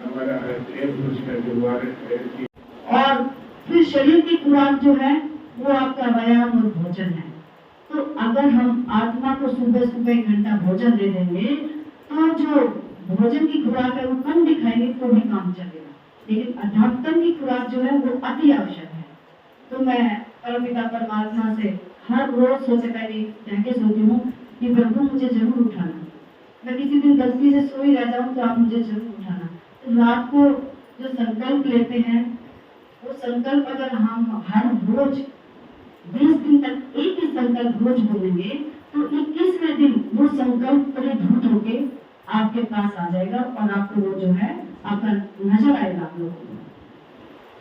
हमारा उसका जो वारंट है। और फिर शरीर की खुराक जो है वो आपका व्यायाम और भोजन है। तो अगर हम आत्मा को सुबह सुबह 1 घंटा भोजन दे देंगे तो जो भोजन की खुराक है वो कम दिखाएंगे तो भी काम चलेगा, लेकिन अध्यात्म की खुराक जो है वो अति आवश्यक है। तो मैं परमपिता परमात्मा से हर रोज सोचे पहले जाके सोती हूँ कि प्रभु मुझे जरूर उठाना। मैं किसी दिन गलती से सोई रह जाऊँ तो आप मुझे जरूर उठाना। तो रात को जो संकल्प लेते हैं वो संकल्प अगर हम हर रोज 20 दिन तक एक ही संकल्प रोज बोलेंगे तो 21वें दिन वो संकल्प परिभूत होके आपके पास आ जाएगा और आपको वो जो है आपका नजर आएगा आप लोगों को।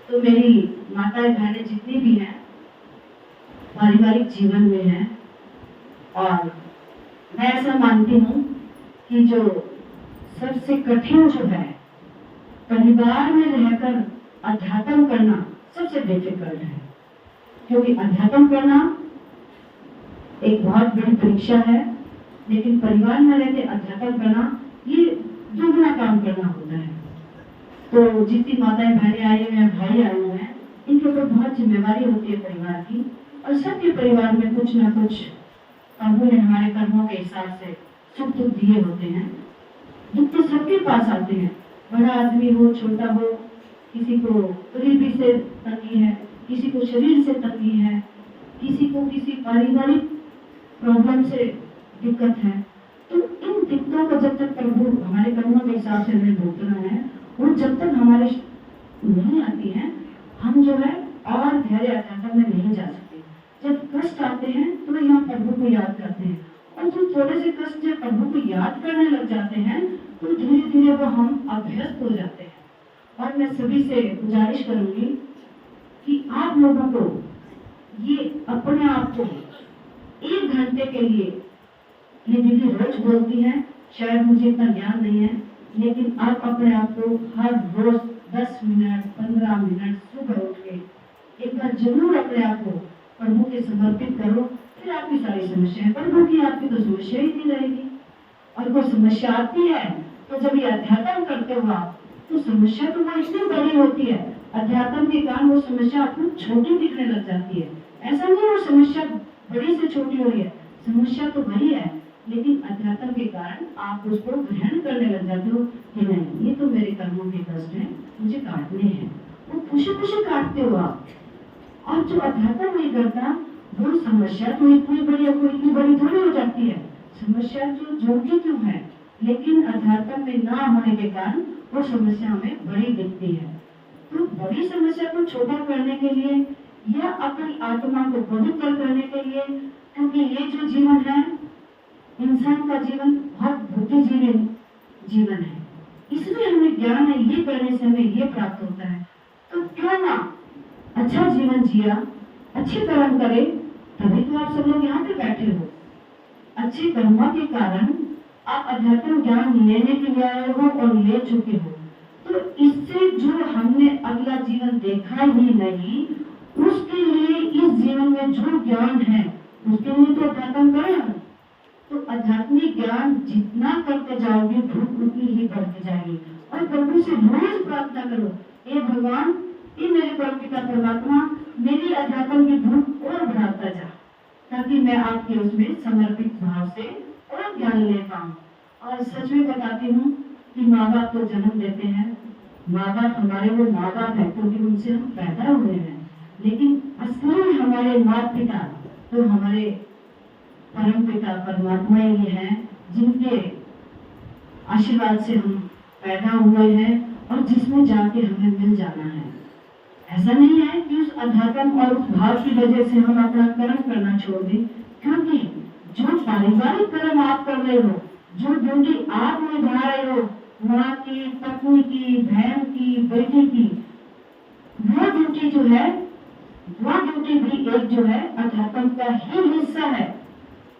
तो मेरी माताएं बहनें जितनी भी हैं पारिवारिक जीवन में हैं, और मैं ऐसा मानती हूँ कि जो सबसे कठिन जो है परिवार में रहकर अध्यात्म करना सबसे डिफिकल्ट है, क्योंकि अध्यात्म करना एक बहुत बड़ी परीक्षा है, लेकिन परिवार में रहकर अध्यात्म करना ये दुगना काम करना होता है। तो जितनी माताएं बहनें आई हुई हैं, भाई आए हुए हैं, इनके ऊपर बहुत जिम्मेवारी होती है परिवार की, और सबके परिवार में कुछ ना कुछ प्रभु ने हमारे कर्मों के हिसाब से सुख दुख दिए होते हैं। दुख तो सबके पास आते हैं, बड़ा आदमी हो छोटा हो, किसी को गरीबी से तंगी है, किसी को शरीर से तंगी है, किसी को किसी पारिवारिक प्रॉब्लम से दिक्कत है। तो इन दिक्कतों को जब तक प्रभु हमारे कर्मों के हिसाब से हमें भुगतना है, वो जब तक हमारे नहीं आती है, हम जो है और गहरे अध्यात्म में नहीं जा सकते। जब कष्ट आते हैं तो यहाँ प्रभु को याद करते हैं, और जो थोड़े से कष्ट जब प्रभु को याद करने लग जाते हैं तो धीरे धीरे वो हम अभ्यस्त हो जाते हैं। और मैं सभी से गुजारिश करूंगी कि आप लोगों को ये अपने आप को 1 घंटे के लिए, ये दीदी रोज बोलती है, शायद मुझे इतना ज्ञान नहीं है, लेकिन आप अपने आप को हर रोज 10 मिनट 15 मिनट सुबह उठ के एक बार जरूर अपने आप को प्रभु के समर्पित करो, फिर आपकी सारी समस्याएं प्रभु की, आपकी तो समस्या ही नहीं रहेगी। और कोई समस्या आती है तो जब ये अध्यात्म करते हो आप, तो समस्या तो वो इतनी बड़ी होती है, अध्यात्म के कारण वो समस्या आपको छोटी दिखने लग जाती है। ऐसा नहीं वो समस्या बड़ी से छोटी हो रही है, समस्या तो बड़ी है, लेकिन अध्यात्म के कारण आप उसको ग्रहण करने लग जाते हो कि नहीं, ये तो मेरे कर्मों के कष्ट हैं, मुझे काटने हैं, वो खुशी खुशी काटते हो आप। और जो अध्यात्म नहीं करता वो समस्या तो इतनी बड़ी है, वो इतनी बड़ी थोड़ी हो जाती है, समस्या जो जोड़ती क्यों है, लेकिन अध्यात्म में ना होने के कारण वो समस्या हमें बड़ी दिखती है। तो बड़ी समस्या को छोटा करने के लिए या अपनी आत्मा को पवित्र करने के लिए, क्योंकि ये जो जीवन है, इंसान का जीवन बहुत बुद्धिजीवी जीवन है, इसलिए हमें ज्ञान है, ये करने से हमें ये प्राप्त होता है। तो क्यों ना अच्छा जीवन जिया, अच्छे कर्म करे, तभी तो आप सब लोग यहाँ पे बैठे हो। अच्छे कर्मों के कारण आप अध्यात्म ज्ञान लेने के लिए आए हो और ले चुके हो। तो इससे जो हमने अगला जीवन देखा ही नहीं, उसके लिए इस जीवन में जो ज्ञान है उसके लिए तो अध्यात्म करें हम। तो आध्यात्मिक ज्ञान जितना करते जाओगे भूख उतनी ही बढ़ती जाएगी। और प्रभु से रोज प्रार्थना करो, हे भगवान, ये मेरे परमपिता परमात्मा मेरी अध्यात्म की भूख और बढ़ाता जा, ताकि मैं आपके उसमें समर्पित भाव से और ज्ञान ले पाऊँ। और सच में बताती हूँ कि माँ बाप तो जन्म देते हैं, माँ बाप हमारे वो माँ बाप है क्योंकि उनसे हम पैदा हुए हैं, लेकिन असली हमारे माता पिता तो हमारे परम पिता परमात्मा ही हैं, जिनके आशीर्वाद से हम पैदा हुए हैं और जिसमें जाके हमें मिल जाना है। ऐसा नहीं है कि उस अध्यात्म और उस भाव की वजह से हम अपना कर्म करना छोड़ दें, क्योंकि जो पारिवारिक कर्म आप कर रहे हो, जो ड्यूटी आप निभा रहे हो, माँ की, पत्नी की, बहन की, बेटी की, वो ड्यूटी जो है, वो ड्यूटी भी एक जो है अध्यात्म का ही हिस्सा है।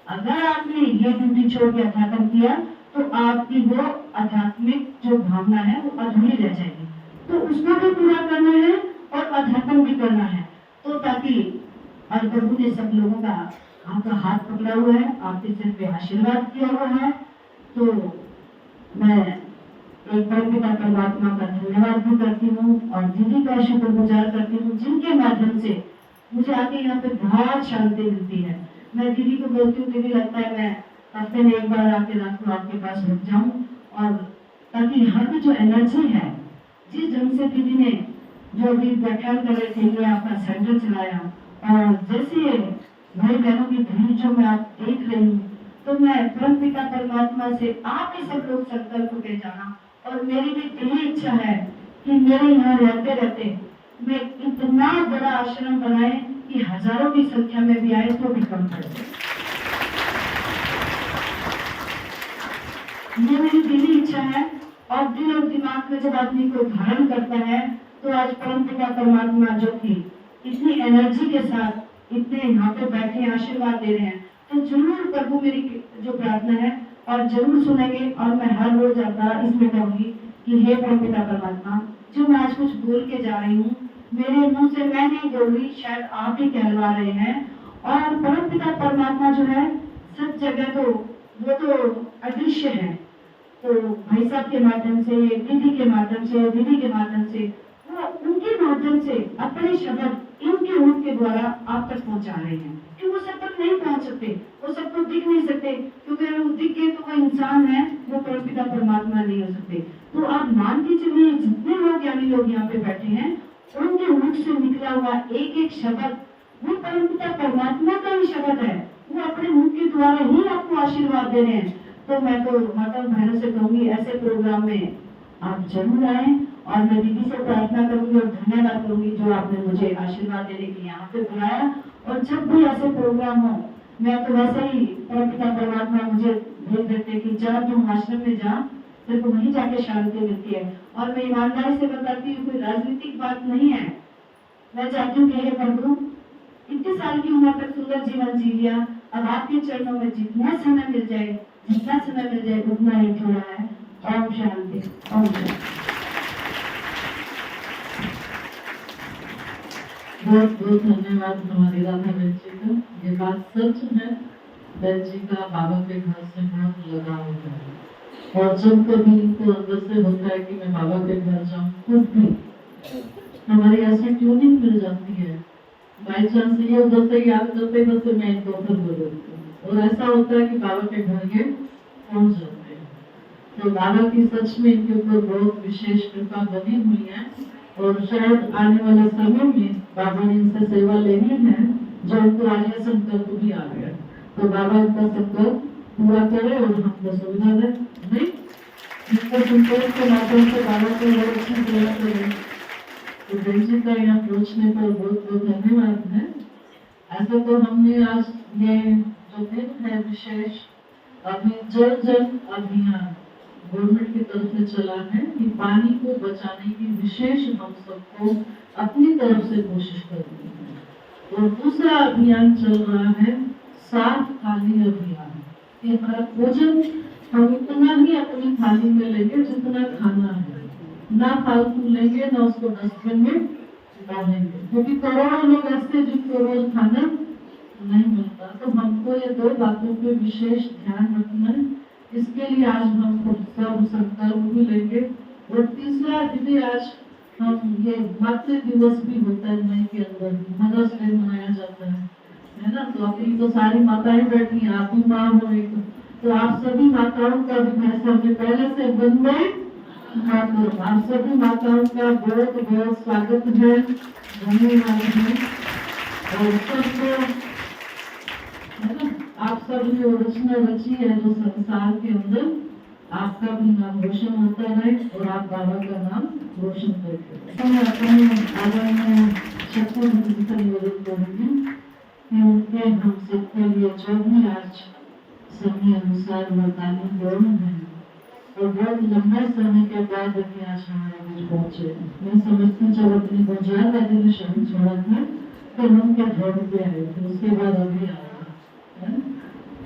अगर आपने ये ड्यूटी छोड़ के अध्यात्म किया तो आपकी वो आध्यात्मिक जो भावना है वो अधूरी रह जाएगी। तो उसको भी पूरा करना है और अध्यात्म भी करना है। तो ताकि और प्रभु ने सब लोगों का आपका हाथ पकड़ा हुआ है, आपके सिर पे आशीर्वाद किया हुआ है। तो मैं एक परमपिता परमात्मा का धन्यवाद भी करती हूँ और दीदी का शुक्रगुजार करती हूँ, जिनके माध्यम से मुझे आके यहाँ पे बहुत शांति मिलती है। मैं दीदी को बोलती हूँ, दीदी लगता है मैं हफ्ते में एक बार आके रात को आपके पास रुक जाऊँ, और ताकि यहाँ की जो एनर्जी है, जिस ढंग से दीदी ने जो अभी व्याख्यान कर रहे थे, ये आपका सेंटर चलाया, और जैसे भाई बहनों की भीड़ जो मैं आप देख रही हूँ, तो मैं परमपिता परमात्मा से आप ही सब लोग संकल्प के जाना, और मेरी भी दिली इच्छा है कि मेरे यहाँ रहते रहते मैं इतना बड़ा आश्रम बनाए कि हजारों की संख्या में भी आए तो भी कम पड़े। ये मेरी दिली इच्छा है। और दिल और दिमाग में जब आदमी को धारण करता है, तो आज परमपिता परमात्मा जो कि इतनी एनर्जी के साथ इतने यहाँ पे बैठे आशीर्वाद दे रहे हैं, तो जरूर प्रभु मेरी जो प्रार्थना है और जरूर सुनेंगे। और मैं हर रोज आता इसमें कहूंगी कि हे परमपिता परमात्मा, जो मैं आज कुछ बोल के जा रही हूँ, मेरे मुंह से मैं नहीं बोल रही, शायद आप ही कहलवा रहे हैं। और परमपिता परमात्मा जो है सब जगह तो वो तो अदृश्य है, तो भाई साहब के माध्यम से, दीदी के माध्यम से, दीदी के माध्यम से, वो उनके माध्यम से अपने शब्द इनके रूप के द्वारा आप तक पहुंचा रहे हैं। क्यों वो सब तक नहीं पहुंच सकते, वो सब तक दिख नहीं सकते, क्योंकि अगर वो दिख गए तो वो इंसान है, वो परमपिता परमात्मा नहीं हो सकते। तो आप मान के चलिए, जितने लोग यानी लोग यहाँ पे बैठे हैं, उनके मुख से निकला हुआ एक एक शब्द वो परमपिता परमात्मा का ही शब्द है, वो अपने मुख के द्वारा ही आपको आशीर्वाद दे रहे हैं। तो मैं तो माता बहनों से कहूंगी, ऐसे प्रोग्राम में आप जरूर आए, और मैं दीदी से प्रार्थना करूंगी और धन्यवाद करूंगी जो आपने मुझे आशीर्वाद देने के लिए यहाँ पे बुलाया। और जब भी ऐसे प्रोग्राम हो, मैं तो वैसे ही परमपिता परमात्मा मुझे भेज देते कि जा तुम आश्रम में जा, तेरे को वहीं जाके शांति मिलती है। और मैं ईमानदारी से बताती हूँ, कोई राजनीतिक बात नहीं है। मैं चाहती हूँ कि हे प्रभु, इतनी साल की उम्र तक सुंदर जीवन जी लिया, अब आपके चरणों में जितना समय मिल जाए, जितना समय मिल जाए उतना ही थोड़ा है। ओम शांति, ओम शांति। बहुत बहुत धन्यवाद हमारी राधा बहन जी का। ये बात सच है, बहन जी का बाबा के घर से बहुत लगाव है और जब कभी इनको अंदर से होता है कि मैं बाबा के घर जाऊँ, खुद भी हमारी ऐसी ट्यूनिंग मिल जाती है। बाई चांस ये उधर से याद करते करते मैं इनको उधर बोल देती हूँ और ऐसा होता है कि बाबा के घर ये पहुँच जाते हैं। तो बाबा की सच में इनके ऊपर बहुत विशेष कृपा बनी हुई है और शायद आने वाले समय में बाबा ने इनसे सेवा लेनी है जो इनको आज ये संकल्प भी आ गया। तो बाबा इनका संकल्प पूरा करे और हमको सुविधा दे, नहीं इनका संकल्प के माध्यम से बाबा को बहुत अच्छी सेवा करें। तो बहन जी का यहाँ पहुँचने पर बहुत बहुत धन्यवाद है। ऐसा तो हमने आज ये जो दिन है विशेष, अभी जल जल अभियान गवर्नमेंट की तरफ से चला है कि पानी को बचाने की विशेष हम सबको अपनी तरफ से कोशिश करनी है। और दूसरा अभियान चल रहा है साफ थाली अभियान। ये हमारा भोजन हम इतना ही अपनी थाली में लेंगे जितना खाना है, ना फालतू लेंगे ना उसको डस्टबिन में डालेंगे, क्योंकि करोड़ों लोग ऐसे जिनको रोज खाना नहीं मिलता। तो हमको ये दो बातों पे विशेष ध्यान रखना है। इसके लिए आज हम सब संकल्प भी लेंगे। और तीसरा दीदी, आज हम ये मातृ दिवस भी होता है मई के अंदर, मदर्स डे मनाया जाता है ना। तो अपनी तो सारी माताएं बैठी हैं, आप भी माँ हो एक, तो आप सभी माताओं का भी मैं सबसे पहले से वंदे मातरम। आप सभी माताओं का बहुत बहुत स्वागत है, धन्यवाद है। और सबको आप सब ने वो रचना रची है जो संसार के अंदर आपका भी नाम रोशन होता रहे और आप बाबा का नाम रोशन करते रहे। अपने आदरणीय शक्ति निवेदन करेंगे कि उनके हम सबके लिए जो भी आज समय अनुसार वरदानी ग्रहण है और बहुत लंबे समय के बाद अभी आज हमारे बीच पहुंचे। मैं समझती हूँ जब अपनी गुजरात दादी ने शहर छोड़ा था तो हम क्या जोड़ पे आए थे, उसके बाद अभी आया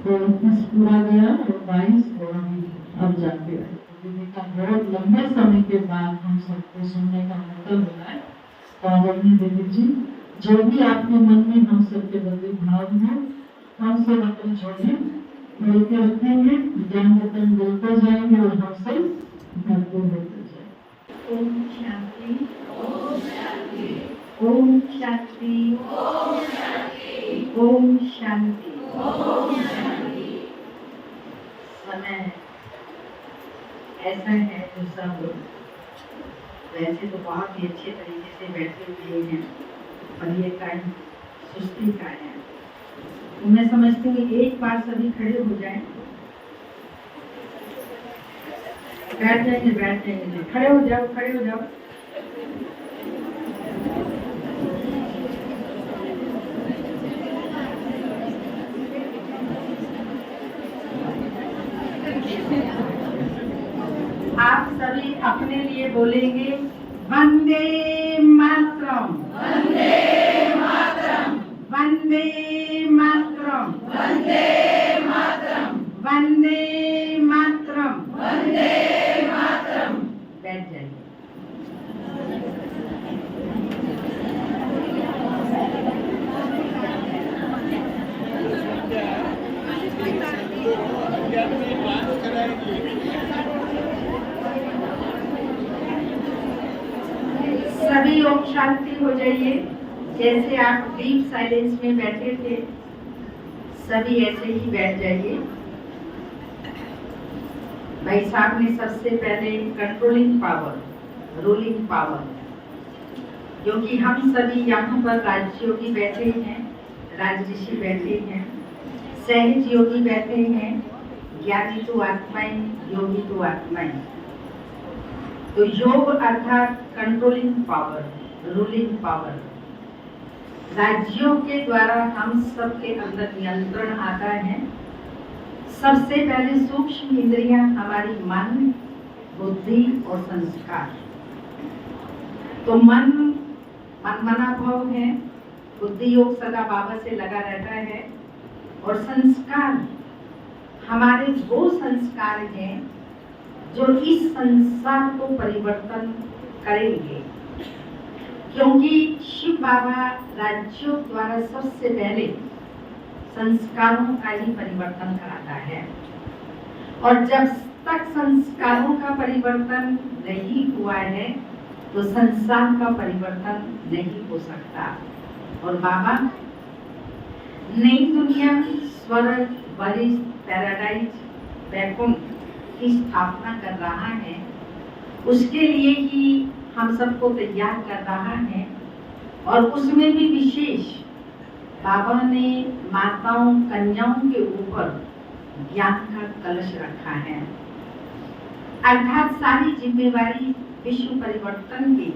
तो 21 पूरा गया और 22 और अब जाके आए। तो दीदी का बहुत लंबे समय के बाद हम सबको सुनने का मौका मिला है। तो आदरणीय दीदी जी, जो भी आपके मन में हम सबके प्रति भाव है, हम सब अपने झोले खोल के रखेंगे, ज्ञान रतन बोलते जाएंगे और हम सब भरपूर होते जाएंगे। ओम शांति, ओम शांति, ओम शांति, ओम शांति, ओम शांति, ओम शांति। समय ऐसा है जो सब वैसे तो बहुत ही अच्छे तरीके से बैठे हुए हैं और ये टाइम सुस्ती का है। तो मैं समझती हूँ एक बार सभी खड़े हो जाएं, बैठ जाएंगे, खड़े हो जाओ, खड़े हो जाओ। आप सभी अपने लिए बोलेंगे वंदे मातरम, वंदे मातरम, वंदे मातरम, वंदे मातरम, वंदे मातरम, वंदे मातरम। बैठ जाइए। सभी ओम शांति हो जाइए। जैसे आप डीप साइलेंस में बैठे थे, सभी ऐसे ही बैठ जाइए। भाई साहब ने सबसे पहले कंट्रोलिंग पावर, रूलिंग पावर, क्योंकि हम सभी यहाँ पर राजयोगी बैठे हैं, राजऋषि बैठे हैं, सहज योगी बैठे हैं, ज्ञानी तो आत्माएं, योगी तो आत्माएं। तो योग अर्थात कंट्रोलिंग पावर, रूलिंग पावर, राज्यों के द्वारा हम सबके अंदर नियंत्रण आता है। सबसे पहले सूक्ष्म इंद्रियां हमारी मन, बुद्धि और संस्कार। तो मन मनमना भाव है, बुद्धि योग सदा बाबा से लगा रहता है, और संस्कार हमारे वो संस्कार हैं जो इस संसार को परिवर्तन करेंगे। क्योंकि शिव बाबा राज्यों द्वारा सबसे पहले संस्कारों का ही परिवर्तन कराता है, और जब तक संस्कारों का परिवर्तन नहीं हुआ है तो संसार का परिवर्तन नहीं हो सकता। और बाबा नई दुनिया, स्वर्ग, बरिश, पैराडाइज, वैकुंठ की स्थापना कर रहा है, उसके लिए ही हम सबको तैयार कर रहा है। और उसमें भी विशेष बाबा ने माताओं, कन्याओं के ऊपर ज्ञान का कलश रखा है, अर्थात सारी जिम्मेवारी विश्व परिवर्तन की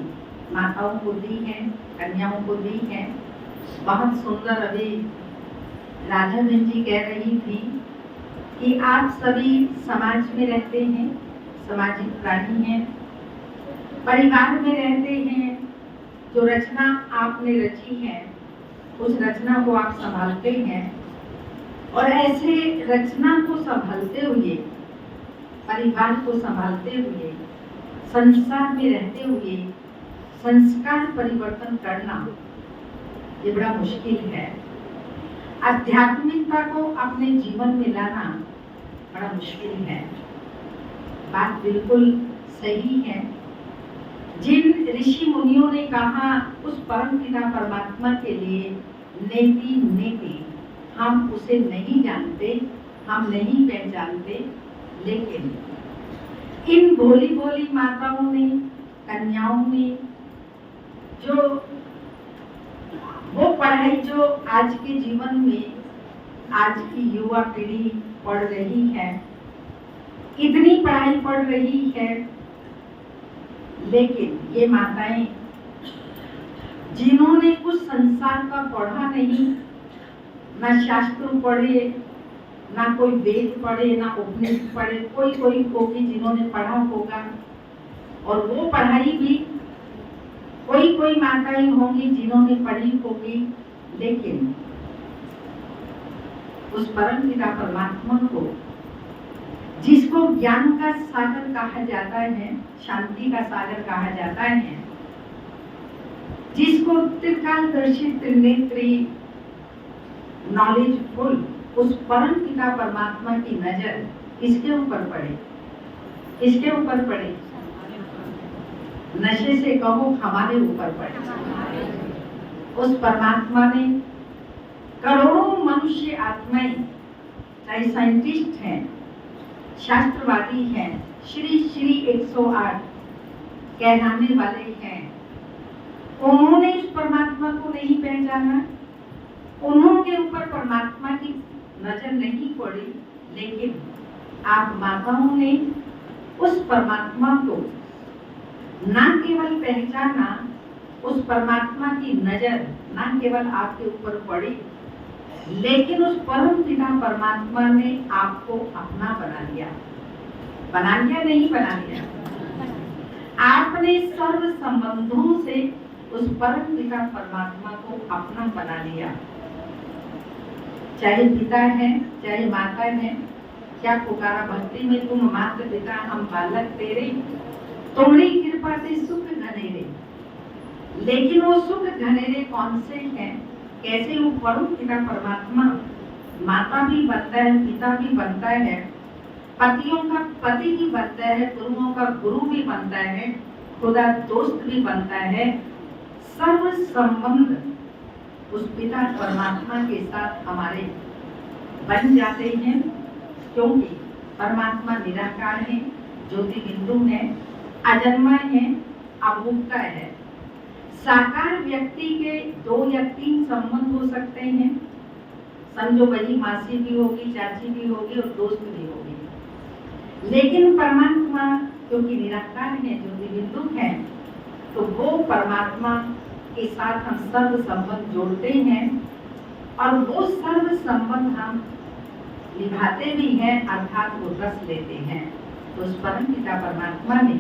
माताओं को दी है, कन्याओं को दी है। बहुत सुंदर अभी राधा बहन जी कह रही थी कि आप सभी समाज में रहते हैं, सामाजिक प्राणी हैं, परिवार में रहते हैं। जो रचना आपने रची है उस रचना को आप संभालते हैं, और ऐसे रचना को संभालते हुए, परिवार को संभालते हुए, संसार में रहते हुए संस्कार परिवर्तन करना ये बड़ा मुश्किल है। आध्यात्मिकता को अपने जीवन में लाना बड़ा मुश्किल है। बात बिल्कुल सही है। जिन ऋषि मुनियों ने कहा उस परम पिता परमात्मा के लिए नेति नेति, हम उसे नहीं जानते, हम नहीं पहचानते, लेकिन इन भोली भोली माताओं ने, कन्याओं ने जो वो पढ़ाई जो आज के जीवन में आज की युवा पीढ़ी पढ़ रही है, इतनी पढ़ाई पढ़ रही है, लेकिन ये माताएं जिन्होंने कुछ संसार का पढ़ा नहीं, ना शास्त्र पढ़े, ना कोई वेद पढ़े, ना उपनिषद पढ़े, कोई होगी जिन्होंने पढ़ा होगा, और वो पढ़ाई भी कोई माताएं होंगी जिन्होंने पढ़ी होगी, लेकिन उस परम पिता परमात्मा को, जिसको ज्ञान का सागर कहा जाता है, शांति का सागर कहा जाता है, जिसको त्रिकालदर्शी, त्रिनेत्री, नॉलेजफुल, उस परम पिता परमात्मा की नजर किसके ऊपर पड़े? किसके ऊपर पड़े? नशे से कहो हमारे ऊपर पड़े। उस परमात्मा ने करोड़ों मनुष्य आत्माएं, चाहे साइंटिस्ट हैं, शास्त्रवादी हैं, श्री श्री 108 कहलाने वाले हैं, उन्होंने इस परमात्मा को नहीं पहचाना, उन्होंने ऊपर परमात्मा की नजर नहीं पड़ी, लेकिन आप माताओं ने उस परमात्मा को ना केवल पहचाना, उस परमात्मा की नजर ना केवल आपके ऊपर पड़ी, लेकिन उस परम पिता परमात्मा ने आपको अपना बना लिया। बना लिया नहीं बना लिया, आपने सर्व संबंधों से उस परम पिता परमात्मा को अपना बना लिया। चाहे पिता है, चाहे माता है, क्या पुकारा भक्ति में तुम मात्र पिता हम बालक तेरे, तुम्हारी कृपा से सुख घनेरे। लेकिन वो सुख घनेरे कौन से हैं? कैसे? वो परम पिता परमात्मा माता भी बनता है, पिता भी बनता है, पतियों का पति भी बनता है, गुरुओं का गुरु भी बनता है, खुदा दोस्त भी बनता है। सर्व संबंध उस पिता परमात्मा के साथ हमारे बन जाते हैं, क्योंकि परमात्मा निराकार है, ज्योति बिंदु है, अजन्मा है, अभूता है। साकार व्यक्ति के 2 या 3 संबंध हो सकते हैं, समझो वही मासी भी होगी, चाची भी होगी और दोस्त भी होगी। लेकिन परमात्मा क्योंकि निराकार है, ज्योति बिंदु है, तो वो परमात्मा के साथ हम सर्व संबंध जोड़ते हैं, और वो सर्व संबंध हम निभाते भी हैं, अर्थात वो रस लेते हैं। तो उस परम पिता परमात्मा ने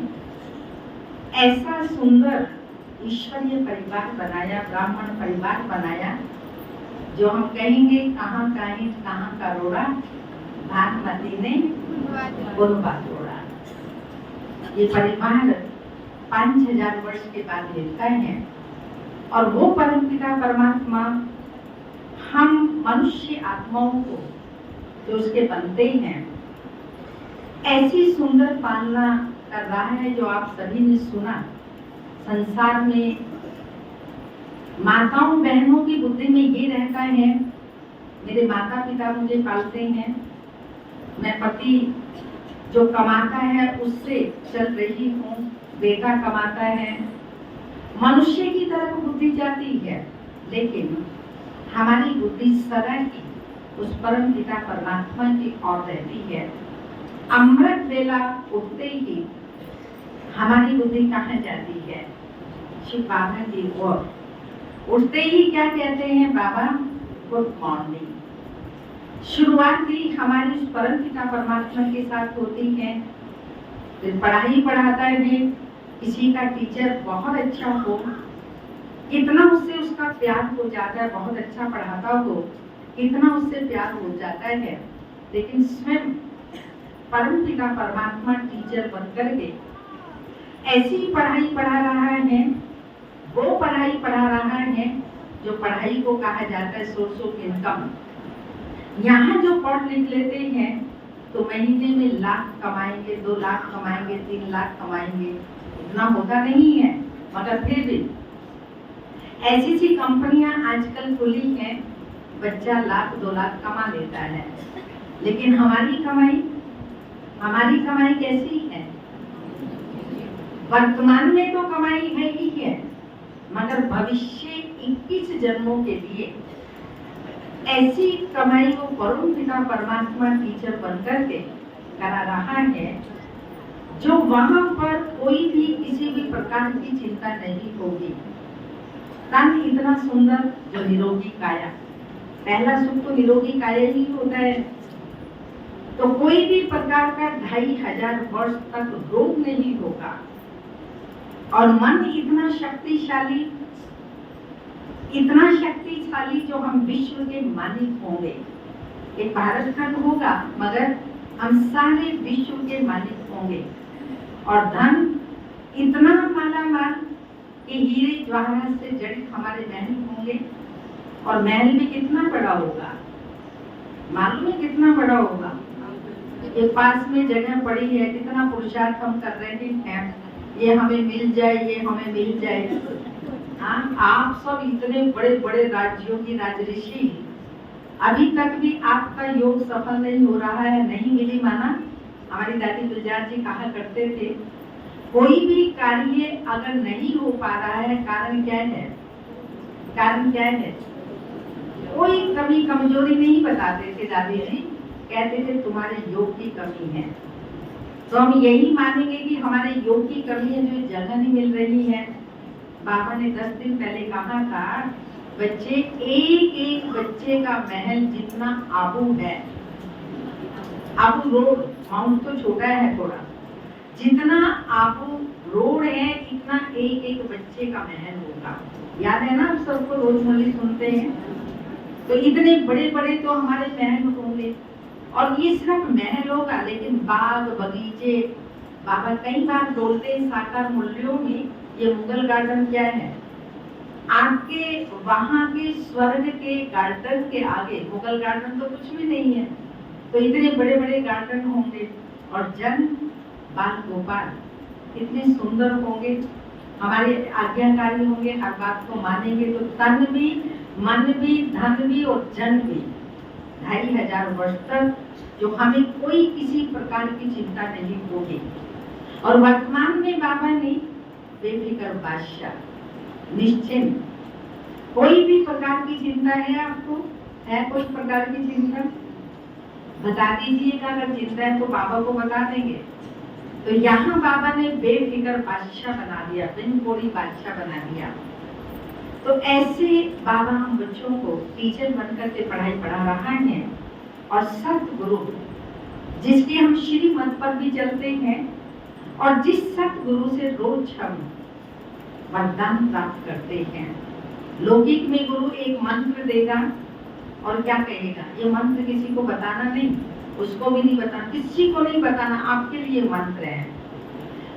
ऐसा सुंदर ईश्वरीय परिवार बनाया, ब्राह्मण परिवार बनाया, जो हम कहेंगे कहाँ का ईंट कहाँ का रोड़ा, भागमती ने गुनवा तोड़ा। ये परिवार 5000 वर्ष के बाद मिलता है, और वो परमपिता परमात्मा हम मनुष्य आत्माओं को जो उसके बनते हैं ऐसी सुंदर पालना कर रहा है जो आप सभी ने सुना। संसार में माताओं बहनों की बुद्धि में ये रहता है, मेरे माता पिता मुझे पालते हैं, मैं पति जो कमाता है उससे चल रही हूँ, बेटा कमाता है, मनुष्य की तरफ बुद्धि जाती है। लेकिन हमारी बुद्धि सदा ही उस परम पिता परमात्मा की ओर रहती है। अमृत वेला उठते ही हमारी बुद्धि कहाँ जाती है? शिव बाबा की ओर। उठते ही क्या कहते हैं बाबा? Good morning. शुरुआत ही हमारी उस परम पिता परमात्मा के साथ होती है। फिर पढ़ाई पढ़ाता है, किसी का टीचर बहुत अच्छा हो, इतना उससे उसका प्यार हो जाता है, बहुत अच्छा पढ़ाता हो, इतना उससे प्यार हो जाता है। लेकिन स्वयं परम पिता परमात्मा टीचर बनकर के ऐसी पढ़ाई पढ़ा रहा है, वो पढ़ाई पढ़ा रहा है जो पढ़ाई को कहा जाता है सोर्स ऑफ इनकम। यहाँ जो पढ़ लिख लेते हैं तो महीने में लाख कमाएंगे, 2 लाख कमाएंगे, 3 लाख कमाएंगे, इतना होता नहीं है। मगर फिर भी ऐसी सी कंपनियां आजकल खुली हैं, बच्चा 1 लाख 2 लाख कमा लेता है। लेकिन हमारी कमाई कैसी है? वर्तमान में तो कमाई है ही है, मगर भविष्य 21 जन्मों के लिए ऐसी कमाई को परम पिता परमात्मा टीचर बनकर के करा रहा है जो वहां पर कोई भी किसी भी प्रकार की चिंता नहीं होगी। तन इतना सुंदर जो निरोगी काया, पहला सुख तो निरोगी काया ही होता है। तो कोई भी प्रकार का 2500 वर्ष तक रोग नहीं होगा। और मन इतना शक्तिशाली जो हम विश्व के मालिक होंगे। एक भारत खंड होगा मगर हम सारे विश्व के मालिक होंगे। और धन इतना मालामाल कि हीरे जवाहरात से जड़ित हमारे महल होंगे। और महल भी कितना बड़ा होगा, मालूम है कितना बड़ा होगा? ये पास में जगह पड़ी है, कितना पुरुषार्थ हम कर रहे हैं, ये हमें मिल जाए, ये हमें मिल जाए। हाँ, आप सब इतने बड़े बड़े राज्यों की राजऋषि, अभी तक भी आपका योग सफल नहीं हो रहा है, नहीं मिली माना। हमारी दादी गुलजार जी कहा करते थे, कोई भी कार्य अगर नहीं हो पा रहा है, कारण क्या है? कारण क्या है? कोई कमी कमजोरी नहीं बताते थे दादी जी, कहते थे तुम्हारे योग की कमी है। तो हम यही मानेंगे कि हमारे योग की कमी है, जो जगह नहीं मिल रही है। बाबा ने 10 दिन पहले कहा था, बच्चे एक बच्चे का महल जितना आबू है, आबू रोड, माउंट तो छोटा है थोड़ा, जितना आबू रोड है इतना एक बच्चे का महल होगा। याद है ना, सबको रोजमर्रा सुनते हैं। तो इतने बड़े बड़े तो हमारे महल होंगे। और ये सिर्फ महल होगा, लेकिन बाग बगीचे बाबा कई बार बोलते हैं साकार मूल्यों में। ये मुगल गार्डन क्या है? आपके वहां के स्वर्ग के गार्डन के आगे मुगल गार्डन तो कुछ भी नहीं है। तो इतने बड़े बड़े गार्डन होंगे और जन बाल गोपाल इतने सुंदर होंगे, हमारे आज्ञाकारी होंगे, हर बात को मानेंगे। तो तन भी, मन भी, धन भी और जन भी 2500 वर्ष तक जो हमें कोई किसी प्रकार की चिंता नहीं होगी। और वर्तमान में बाबा ने बेफिक्र बादशाह, निश्चिंत, कोई भी प्रकार की चिंता है आपको? है कोई प्रकार की चिंता? बता दीजिएगा, अगर चिंता है तो बाबा को बता देंगे। तो यहाँ बाबा ने बेफिक्र बादशाह बना दिया, बिन कोड़ी बादशाह बना दिया। तो ऐसे बाबा हम बच्चों को टीचर बनकर के पढ़ाई पढ़ा रहा है। और सतगुरु जिसके हम श्रीमत पर भी चलते हैं, और जिस सतगुरु से रोज हम वरदान प्राप्त करते हैं। लौकिक में गुरु एक मंत्र देगा और क्या कहेगा? ये मंत्र किसी को बताना नहीं, उसको भी नहीं बताना, किसी को नहीं बताना, आपके लिए मंत्र है।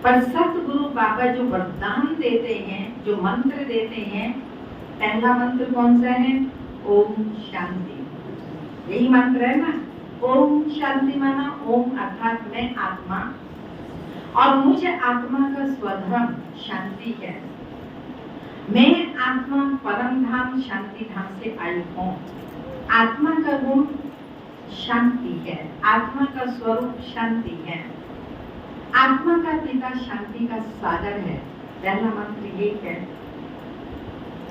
पर सतगुरु बाबा जो वरदान देते हैं, जो मंत्र देते हैं, पहला मंत्र कौन सा है? ओम शांति। यही मंत्र है ना। ओम शांति माना ओम अर्थात मैं आत्मा, और मुझे आत्मा का स्वधर्म शांति है। मैं आत्मा परम धाम शांति धाम से आई हूँ। आत्मा का गुण शांति है, आत्मा का स्वरूप शांति है, आत्मा का पिता शांति का सागर है। पहला मंत्र ये है।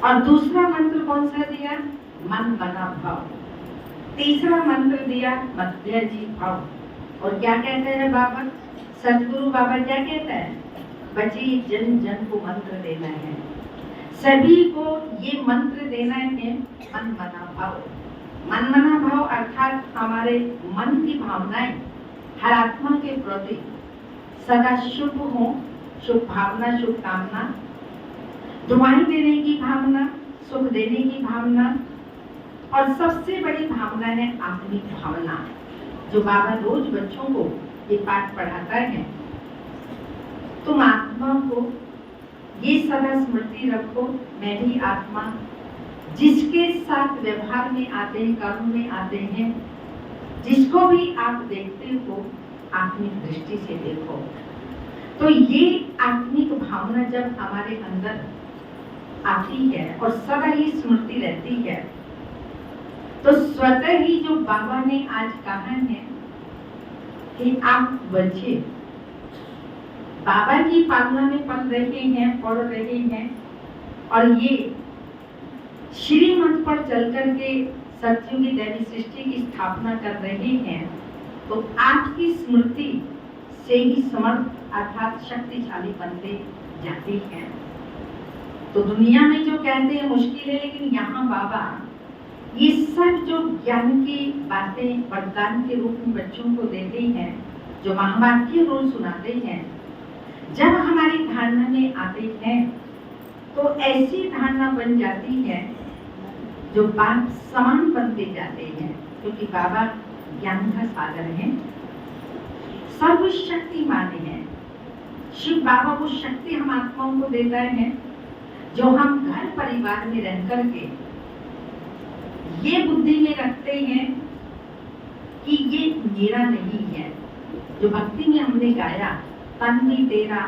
और दूसरा मंत्र कौन सा दिया? मन बना भाव। तीसरा मंत्र दिया मध्य जी भाव। और क्या कहते हैं बाबा? सदगुरु बाबा क्या कहता है? बच्चे जन जन को मंत्र देना है, सभी को ये मंत्र देना है, मन बना भाव। मन बना भाव अर्थात हमारे मन की भावनाएं हर आत्मा के प्रति सदा शुभ हो, शुभ भावना, शुभ कामना, दुआएं देने की भावना, सुख देने की भावना, और सबसे बड़ी भावना है आत्मिक भावना, जो बाबा रोज बच्चों को ये पाठ पढ़ाता है। तुम आत्मा को ये सदा स्मृति रखो, मैं भी आत्मा, जिसके साथ व्यवहार में आते हैं, कर्म में आते हैं, जिसको भी आप देखते हो आत्मिक दृष्टि से देखो। तो ये आत्मिक भावना जब हमारे अंदर आती है और सदा ही स्मृति रहती है, तो स्वतः ही जो बाबा ने आज कहा है कि आप बच्चे बाबा की पालना में पढ़ रहे हैं, और ये श्रीमत पर चल करके सत्युगी दैवी सृष्टि की स्थापना कर रहे हैं, तो आपकी स्मृति से ही समर्थ अर्थात शक्तिशाली बनते जाती है। तो दुनिया में जो कहते हैं मुश्किल है, लेकिन यहाँ बाबा ये सब जो ज्ञान की बातें वरदान के रूप में बच्चों को देते हैं, जो महावाक्य रोज सुनाते हैं, जब हमारी धारणा में आते हैं तो ऐसी धारणा बन जाती है जो बात समान बनते जाते हैं, क्योंकि बाबा ज्ञान का सागर है, सर्वशक्तिमान है। शिव बाबा वो शक्ति हम आत्माओं को देता है जो हम घर परिवार में रह करके ये बुद्धि में रखते हैं कि ये मेरा नहीं है। जो भक्ति में हमने गाया, तन भी तेरा,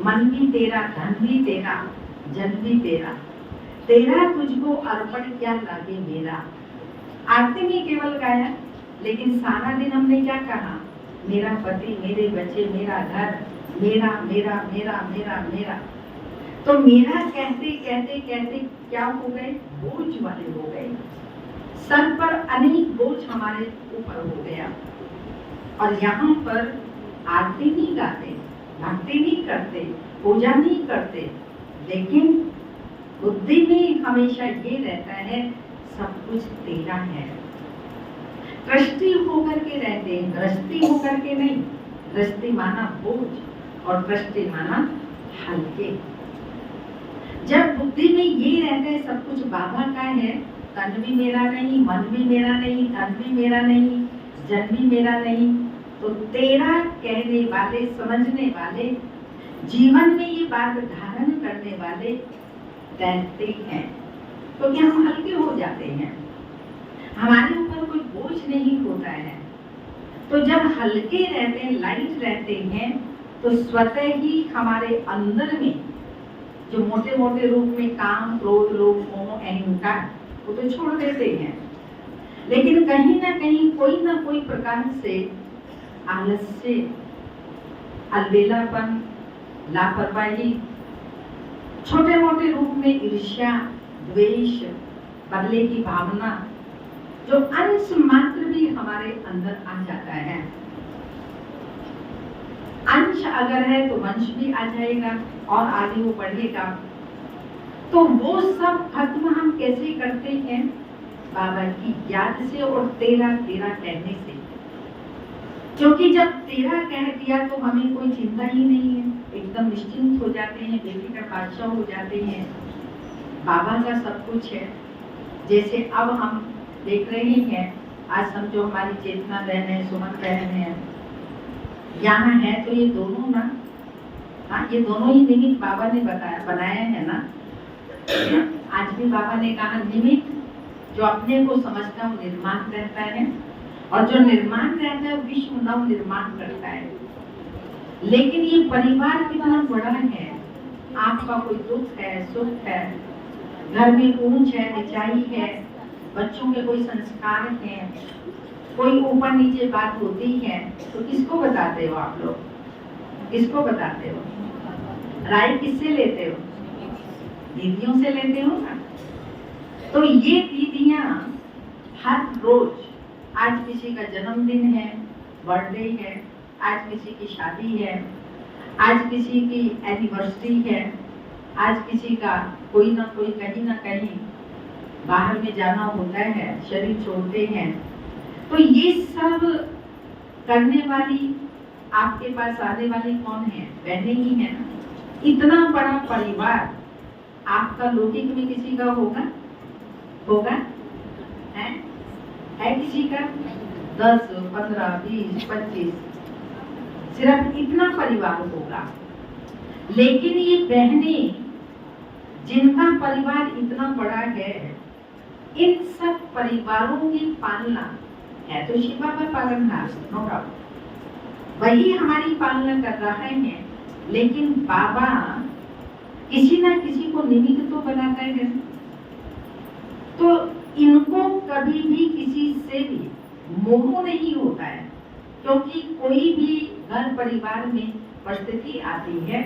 मन भी तेरा, धन भी तेरा, जन भी तेरा, तेरा तुझको अर्पण क्या लागे मेरा। आरती में केवल गाया, लेकिन सारा दिन हमने क्या कहा? मेरा पति, मेरे बच्चे, मेरा घर, मेरा मेरा मेरा मेरा मेरा। तो मेरा कहते कहते कहते क्या हो गए? बोझ वाले हो गए, सर पर अनेक बोझ हमारे ऊपर हो गया। और यहाँ पर आरती नहीं गाते, भक्ति नहीं करते, पूजा नहीं करते, लेकिन बुद्धि में हमेशा ये रहता है सब कुछ तेरा है। दृष्टि होकर के रहते हैं, दृष्टि होकर के नहीं। दृष्टि माना बोझ और दृष्टि माना हल्के। जब बुद्धि में ये रहता है सब कुछ बाबा का है, तन भी मेरा नहीं, मन भी मेरा नहीं, धन भी मेरा नहीं, जन भी मेरा नहीं, तो तेरा कहने वाले, समझने वाले, जीवन में ये बात धारण करने वाले तैरते हैं, क्योंकि हम हल्के हो जाते हैं, हमारे ऊपर कोई बोझ नहीं होता है। तो जब हल्के रहते हैं, लाइट रहते हैं, तो स्वतः ही हमारे अंदर में जो मोटे मोटे रूप में काम, क्रोध, लोभ, मोह, अहंकार, वो तो छोड़ देते हैं, लेकिन कहीं ना कोई प्रकार से आलस्य, अलबेलापन, लापरवाही, छोटे मोटे रूप में ईर्ष्या, द्वेष, बदले की भावना, जो अंश मात्र भी हमारे अंदर आ जाता है। अंश अगर है तो वंश भी आ जाएगा और आगे वो बढ़ेगा। तो वो सब खत्म हम कैसे करते हैं? बाबा की याद से और तेरा तेरा कहने से। क्योंकि जब तेरा कह दिया तो हमें कोई चिंता ही नहीं है, एकदम निश्चिंत हो जाते हैं, बेटी का बादशाह हो जाते हैं, बाबा का सब कुछ है। जैसे अब हम देख रहे हैं, आज समझो हमारी चेतना बहन है, सुमन बहन है, यहाँ है, तो ये दोनों ना, हाँ, ये दोनों ही निमित्त बाबा ने बनाया है ना। आज भी बाबा ने कहा निमित्त जो अपने को समझता है वो निर्माण करता है, और जो निर्माण रहता है विश्व नव निर्माण करता है। लेकिन ये परिवार कितना बड़ा है, आपका कोई दुख है, सुख है, घर में ऊंच है, नीचाई है, बच्चों के कोई संस्कार हैं, कोई ऊपर नीचे बात होती है, तो किसको बताते हो आप लोग? किसको बताते हो? राय किससे लेते हो? दीदियों से लेते हो ना। तो ये दीदियां हर रोज, आज किसी का जन्मदिन है, बर्थडे है, आज किसी की शादी है, आज किसी की एनिवर्सरी है, आज किसी का कोई ना कोई कहीं ना कहीं बाहर में जाना होता है, शरीर छोड़ते हैं, तो ये सब करने वाली आपके पास आने वाली कौन है? बहनें ही है ना। इतना बड़ा परिवार आपका लौकिक में किसी का होगा? होगा? है किसी का? 10, 15, 20, 25, सिर्फ इतना परिवार होगा। लेकिन ये बहनें जिनका परिवार इतना बड़ा है, इन सब परिवारों की पालना है तो शिवा का पालनहार, नो डाउट, वही हमारी पालना कर रहा है। लेकिन बाबा किसी ना किसी को निमित्त तो बनाता है। तो इनको कभी भी किसी से भी मोह नहीं होता है, क्योंकि कोई भी घर परिवार में परिस्थिति आती है,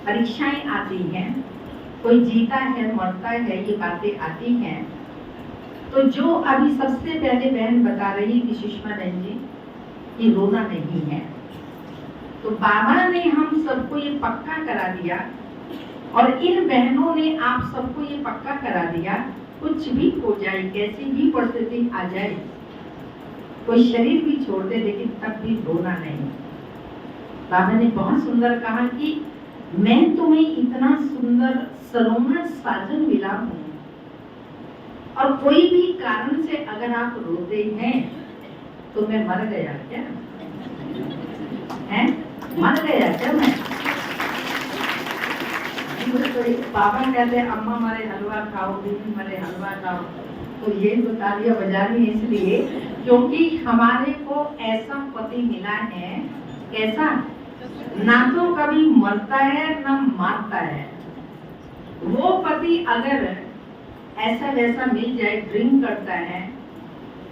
परीक्षाएं आती हैं, कोई जीता है, मरता है, ये बातें आती हैं। तो जो अभी सबसे पहले बहन बता रही थी सुषमा बहन जी, कि रोना नहीं है, तो बाबा ने हम सबको ये पक्का करा दिया, और इन बहनों ने आप सबको ये पक्का करा दिया, कुछ भी हो जाए, कैसी भी परिस्थिति आ जाए, कोई शरीर भी छोड़ दे, लेकिन तब भी रोना नहीं। बाबा ने बहुत सुंदर कहा कि मैं तुम्हें इतना सुंदर सलोना साजन मिला हूँ, और कोई भी कारण से अगर आप रोते हैं तो मैं मर गया क्या? हैं? मर गया क्या मैं? तो पापा कहते हैं अम्मा मरे हलवा खाओ, दीदी मरे हलवा खाओ, तो ये तो तालियां बजा रही है इसलिए क्योंकि हमारे को ऐसा पति मिला है। कैसा? ना तो कभी मरता है ना मारता है। वो पति अगर ऐसा वैसा मिल जाए, ड्रिंक करता है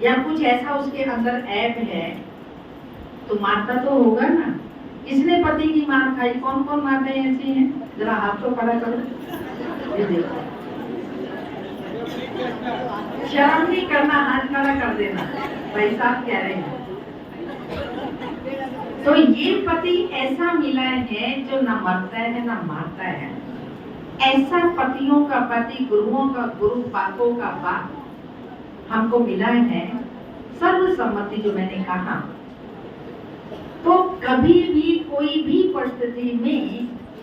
या कुछ ऐसा उसके अंदर ऐप है, तो मारता तो होगा ना। किसने पति की मार खाई? कौन कौन मारते हैं ऐसे हैं? जरा हाथ तो खड़ा करो, ये देखो। शर्म नहीं करना, हाथ खड़ा कर देना, भाई साहब कह रहे हैं। तो ये पति ऐसा मिला है जो न मरता है न मारता है। ऐसा पतियों का पति, गुरुओं का गुरु, बापों का बाप हमको मिला है, सर्वसम्मति जो मैंने कहा। तो कभी भी कोई भी परिस्थिति में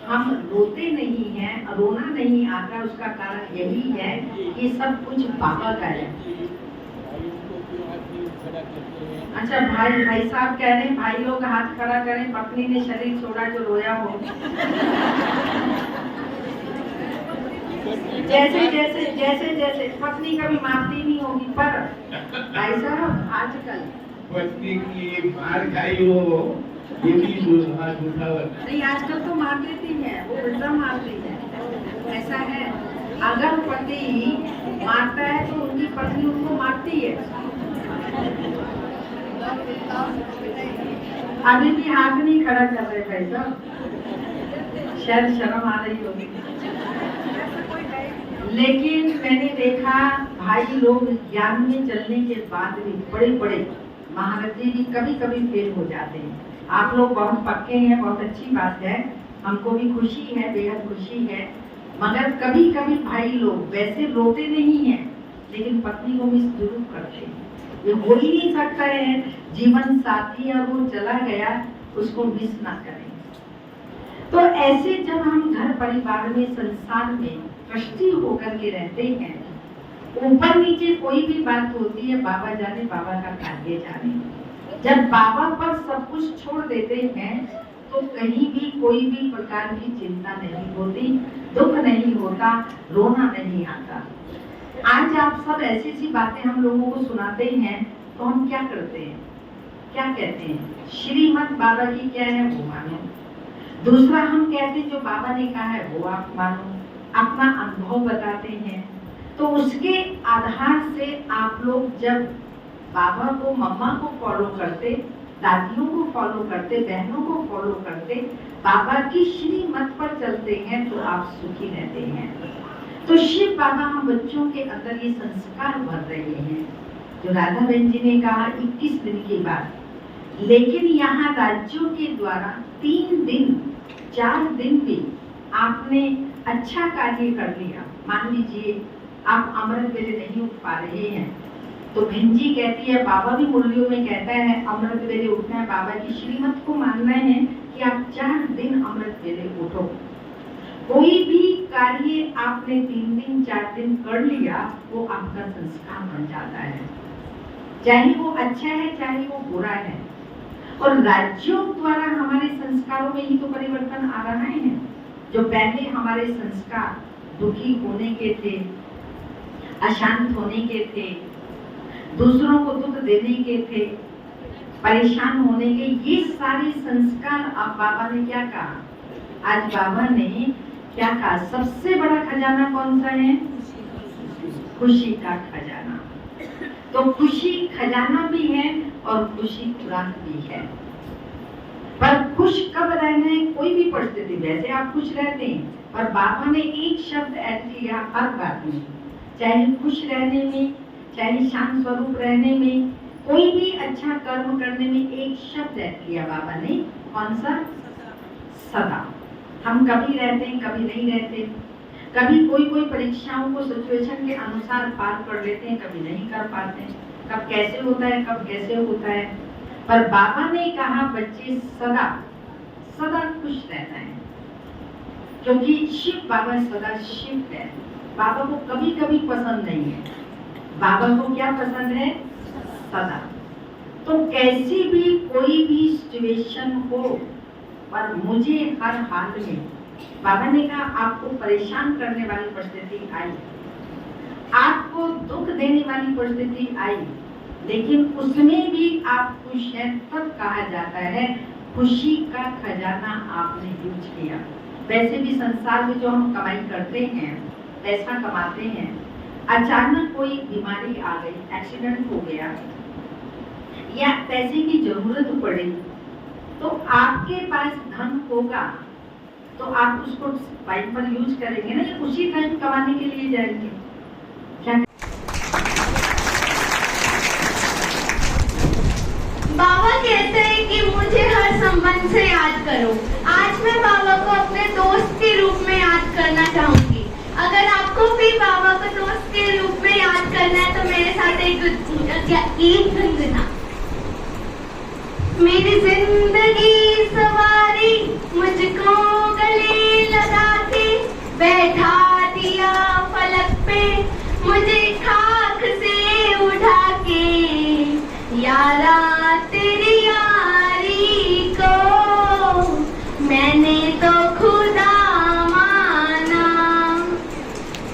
हम रोते नहीं हैं, रोना नहीं आता, उसका कारण यही है कि सब कुछ बाबा का है। अच्छा भाई साहब कह रहे हैं, भाई लोग हाथ खड़ा करें, पत्नी ने शरीर छोड़ा जो रोया हो। जैसे पत्नी कभी मारती नहीं होगी, पर भाई साहब आजकल पत्नी की मार खाई हो, ये भी झूठा नहीं, आजकल तो मार देती है, वो उल्टा मारती है। ऐसा है, अगर पति मारता है तो उनकी पत्नी उनको मारती है। अभी भी हाथ नहीं खड़ा कर रहे भाई साहब, शायद शर्म आ रही होगी। लेकिन मैंने देखा भाई लोग ज्ञान में चलने के बाद भी बड़े बड़े महारथी भी कभी कभी फेल हो जाते हैं। आप लोग बहुत पक्के हैं, बहुत अच्छी बात है, हमको भी खुशी है, बेहद खुशी है। मगर कभी कभी भाई लोग वैसे रोते नहीं हैं, लेकिन पत्नी को मिस जरूर करते हैं। ये हो ही नहीं सकता है, जीवन साथी है, वो चला गया, उसको मिस ना करें। तो ऐसे जब हम घर परिवार में, संसार में ट्रस्टी होकर के रहते हैं, ऊपर नीचे कोई भी बात होती है, बाबा जाने, बाबा का कार्य जाने। जब बाबा पर सब कुछ छोड़ देते हैं तो कहीं भी कोई भी प्रकार की चिंता नहीं होती, दुख नहीं होता, रोना नहीं आता। आज आप सब ऐसी ऐसी बातें हम लोगों को सुनाते हैं तो हम क्या करते हैं, क्या कहते हैं? श्रीमद् बाबा की क्या है वो मानो। दूसरा हम कहते हैं जो बाबा ने कहा है वो आप मानो, अपना अनुभव बताते हैं। तो उसके आधार से आप लोग जब बाबा को, मम्मा को फॉलो करते, दादियों को फॉलो करते, बहनों को फॉलो करते, बाबा की श्रीमत पर चलते हैं तो आप सुखी रहते हैं। तो शिव बाबा हम बच्चों के अंदर ये संस्कार भर रहे हैं जो राधा बहन जी ने कहा 21 दिन के बाद। लेकिन यहाँ राज्यों के द्वारा 3 दिन 4 दिन भी आपने अच्छा कार्य कर लिया। मान लीजिए आप अमृत वेले नहीं उठ पा रहे हैं तो बहन जी कहती है, बाबा भी मुरलियों में कहता है अमृत वेले उठना है, बाबा की श्रीमत को मानना है कि आप 4 दिन अमृत वेले उठो। कोई भी कार्य आपने 3 दिन 4 दिन कर लिया वो आपका संस्कार बन जाता है, चाहे वो अच्छा है चाहे वो बुरा है। और राज्यों द्वारा हमारे संस्कारों में ही तो परिवर्तन आ रहा है। जो पहले हमारे संस्कार दुखी होने के थे, अशांत होने के थे, दूसरों को दुख देने के थे, परेशान होने के, ये सारे संस्कार अब बाबा ने क्या कहा? आज बाबा ने क्या कहा? सबसे बड़ा खजाना कौन सा है? खुशी का खजाना। तो खुशी खजाना भी है और खुशी खुराक भी है। पर खुश कब रहना है? कोई भी परिस्थिति, वैसे आप खुश रहते हैं, पर बाबा ने एक शब्द ऐड किया हर बात में, चाहे खुश रहने में, चाहे शांत स्वरूप रहने में, कोई भी अच्छा कर्म करने में एक शब्द ऐड किया बाबा ने। कौन सा? सदा। हम कभी रहते हैं कभी नहीं रहते, कभी कोई परीक्षाओं को सिचुएशन के अनुसार पार कर लेते हैं, कभी नहीं कर पाते, कब कैसे होता है कब कैसे होता है। पर बाबा ने कहा बच्चे सदा सदा खुश रहना है, क्योंकि शिव बाबा सदा शिव है। बाबा को कभी कभी पसंद नहीं है, बाबा को क्या पसंद है? सदा। तो कैसी भी कोई भी सिचुएशन हो, पर मुझे हर हाल में, बाबा ने कहा आपको परेशान करने वाली परिस्थिति आई, आपको दुख देने वाली परिस्थिति आई, लेकिन उसमें भी आप खुश हैं, तब कहा जाता है खुशी का खजाना आपने यूज किया। वैसे भी संसार में जो हम कमाई करते हैं, पैसा कमाते हैं, अचानक कोई बीमारी आ गई, एक्सीडेंट हो गया या पैसे की जरूरत पड़ी, तो आपके पास धन होगा तो आप उसको टाइम पर यूज करेंगे ना, या उसी टाइम कमाने के लिए जाएंगे? क्या बाबा कहते हैं कि मुझे हर संबंध से याद करो। आज मैं बाबा को अपने दोस्त के रूप में याद करना चाहूंगी। अगर आपको भी बाबा को दोस्त के रूप में याद करना है तो मेरे साथ एक गीत गुनगुना। मेरी जिंदगी सवारी मुझको गले लगा के, बैठा दिया फलक पे मुझे खाक से उठा के, यारा तेरी यारी को मैंने तो खुदा माना।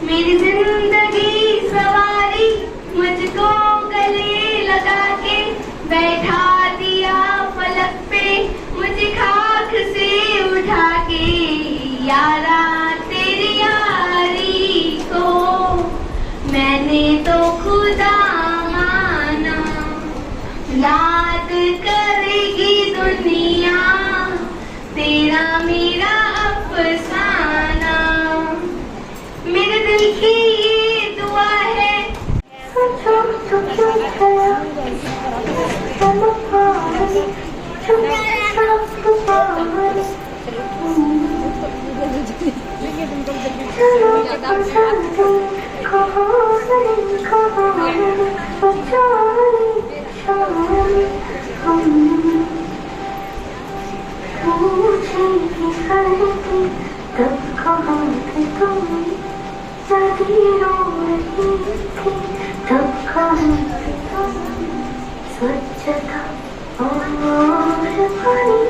मेरी जिंदगी सवारी मुझको गले लगा के, बैठा दिया फलक पे मुझे खाक से उठा के, यारा तेरी यारी को मैंने तो खुदा माना। याद करेगी दुनिया तेरा मेरा अफसाना, मेरे दिल की ये दुआ है। स्वच्छता और पानी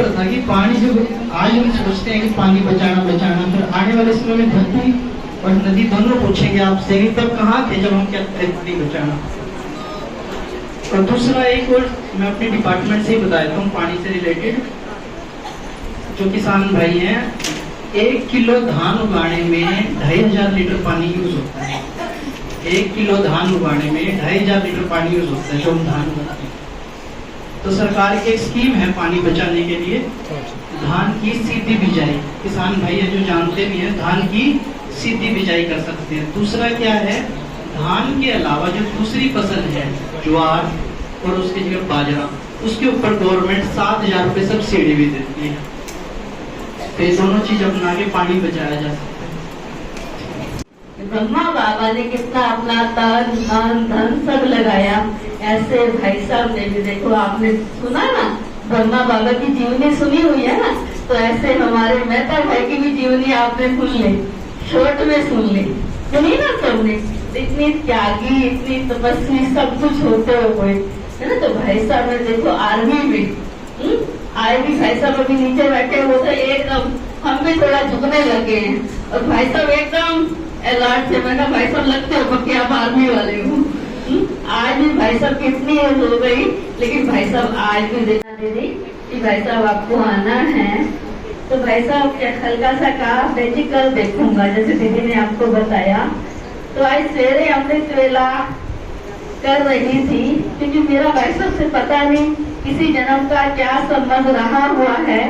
ऊपर था कि पानी जो आज हम सोचते हैं कि पानी बचाना बचाना, फिर आने वाले समय में धरती और नदी दोनों पूछेंगे आपसे कि तब कहाँ थे जब हम कहते थे पानी बचाना। और दूसरा एक और मैं अपने डिपार्टमेंट से ही बता देता हूँ पानी से रिलेटेड। जो किसान भाई हैं, 1 किलो धान उगाने में 2500 लीटर पानी यूज होता है। 1 किलो धान उगाने में 2500 लीटर पानी यूज होता है जो हम धान उगाते हैं। तो सरकार की एक स्कीम है पानी बचाने के लिए, धान की सीधी बिजाई। किसान भाई है जो जानते भी हैं, धान की सीधी बिजाई कर सकते हैं। दूसरा क्या है, धान के अलावा जो दूसरी फसल है ज्वार और उसकी जगह बाजरा, उसके ऊपर गवर्नमेंट 7000 रुपये सब्सिडी भी देती है। तो ये दोनों चीज अपना के पानी बचाया जा सकता है। ब्रह्मा बाबा ने कितना अपना तन मन धन सब लगाया, ऐसे भाई साहब ने भी देखो, आपने सुना ना, ब्रह्मा बाबा की जीवनी सुनी हुई है ना, तो ऐसे हमारे मेहता भाई की भी जीवनी आपने सुन ली, शॉर्ट में सुन ली, सुनी ना सबने। इतनी त्यागी, इतनी तपस्वी सब कुछ होते हुए, है ना। तो भाई साहब ने देखो आर्मी में आर्मी भाई साहब अभी नीचे बैठे हुए थे, एकदम हम भी थोड़ा झुकने लगे हैं और भाई साहब एकदम अलर्ट थे। मैंने भाई साहब लगते हो पक्के आप आर्मी वाले हो। आज भी भाई साहब कितनी एज हो गई, लेकिन भाई साहब आज भी देखा दीदी कि भाई साहब आपको आना है, तो भाई साहब क्या हल्का सा कहा बेटी कल देखूंगा, जैसे दीदी ने आपको बताया। तो आज सवेरे अमृत वेला कर रही थी, क्योंकि मेरा भाई साहब से पता नहीं किसी जन्म का क्या संबंध रहा हुआ है।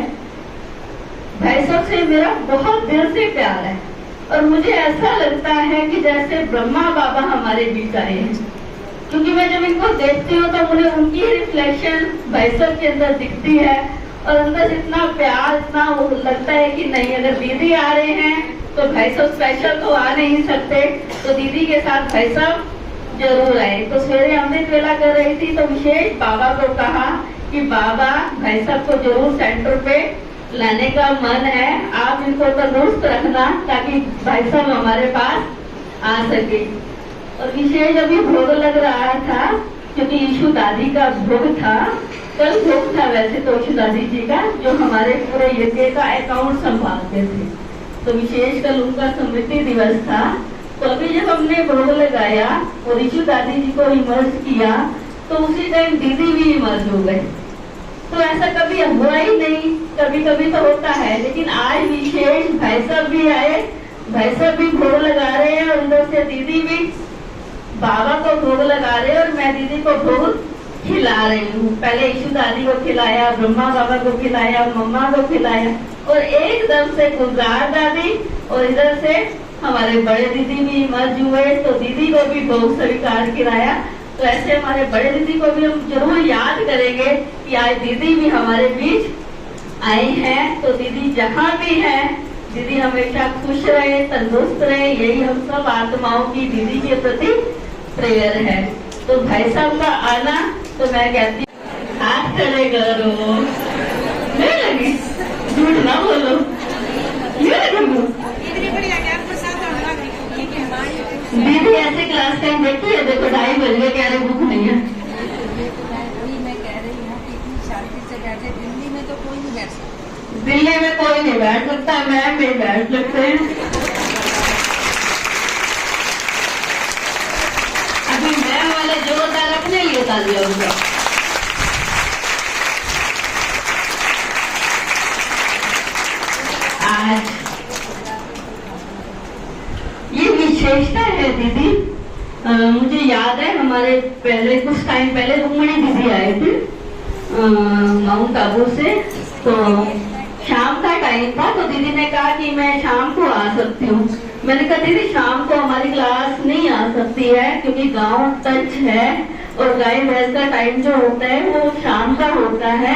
भाई साहब से मेरा बहुत दिल से प्यार है और मुझे ऐसा लगता है कि जैसे ब्रह्मा बाबा हमारे बीच आए हैं, क्योंकि मैं जब इनको देखती हूँ तो मुझे उनकी रिफ्लेक्शन भाई साहब के अंदर दिखती है और अंदर से इतना प्यार, इतना वो लगता है कि नहीं, अगर दीदी आ रहे हैं तो भाई साहब स्पेशल तो आ नहीं सकते, तो दीदी के साथ भाई साहब जरूर आए। तो सवेरे अमृत वेला कर रही थी तो विशेष बाबा को कहा कि बाबा भाई साहब को जरूर सेंटर पे लाने का मन है, आप इनको तंदुरुस्त रखना ताकि भाई साहब हमारे पास आ सके। और विशेष अभी भोग लग रहा था, क्योंकि यीशु दादी का भोग था, कल भोग था वैसे तो यीशु दादी जी का, जो हमारे पूरे यज्ञ का अकाउंट संभालते थे, तो विशेष कल उनका स्मृति दिवस था। तो अभी जब हमने भोग लगाया और यीशु दादी जी को इमर्ज किया, तो उसी टाइम दीदी भी इमर्ज हो गए। तो ऐसा कभी हुआ ही नहीं, कभी कभी तो होता है, लेकिन आज विशेष भाई साहब भी आए, भाई साहब भी भोग लगा रहे हैं और उधर से दीदी भी बाबा को भोग लगा रहे हैं और मैं दीदी को भोग खिला रही हूँ। पहले यीशु दादी को खिलाया, ब्रह्मा बाबा को खिलाया, मम्मा को खिलाया और एकदम से गुलजार दादी और इधर से हमारे बड़े दीदी भी इमर्ज हुए, तो दीदी को भी भोग स्वीकार कराया। तो ऐसे हमारे बड़े दीदी को भी हम जरूर याद करेंगे कि आज दीदी भी हमारे बीच आई हैं। तो दीदी जहाँ भी है, दीदी हमेशा खुश रहे, तंदुरुस्त रहे, यही हम सब आत्माओं की दीदी के प्रति प्रेयर है। तो भाई साहब का आना, तो मैं कहती हाथ खड़े करो, नहीं लगी, झूठ ना बोलो, दीदी ऐसे क्लास टाइम देखी है, देखो 2:30 बज गए, कह रहे भूख नहीं है। मैं कह रही हूँ कि इतनी शांति से बैठे, दिल्ली में तो कोई नहीं बैठ सकता। दिल्ली में कोई नहीं बैठ सकता, मैं भी बैठ सकते हैं। अभी मैं वाले जोरदार अपने लिए तालियां होगा। आज ये विशेषता है दीदी, मुझे याद है हमारे पहले कुछ टाइम पहले रुक्मणी दीदी आए थे माउंट आबू से, तो शाम का टाइम था, तो दीदी ने कहा कि मैं शाम को आ सकती हूँ। मैंने कहा दीदी शाम को हमारी क्लास नहीं आ सकती है, क्योंकि गांव टच है और गाय भैंस का टाइम जो होता है वो शाम का होता है,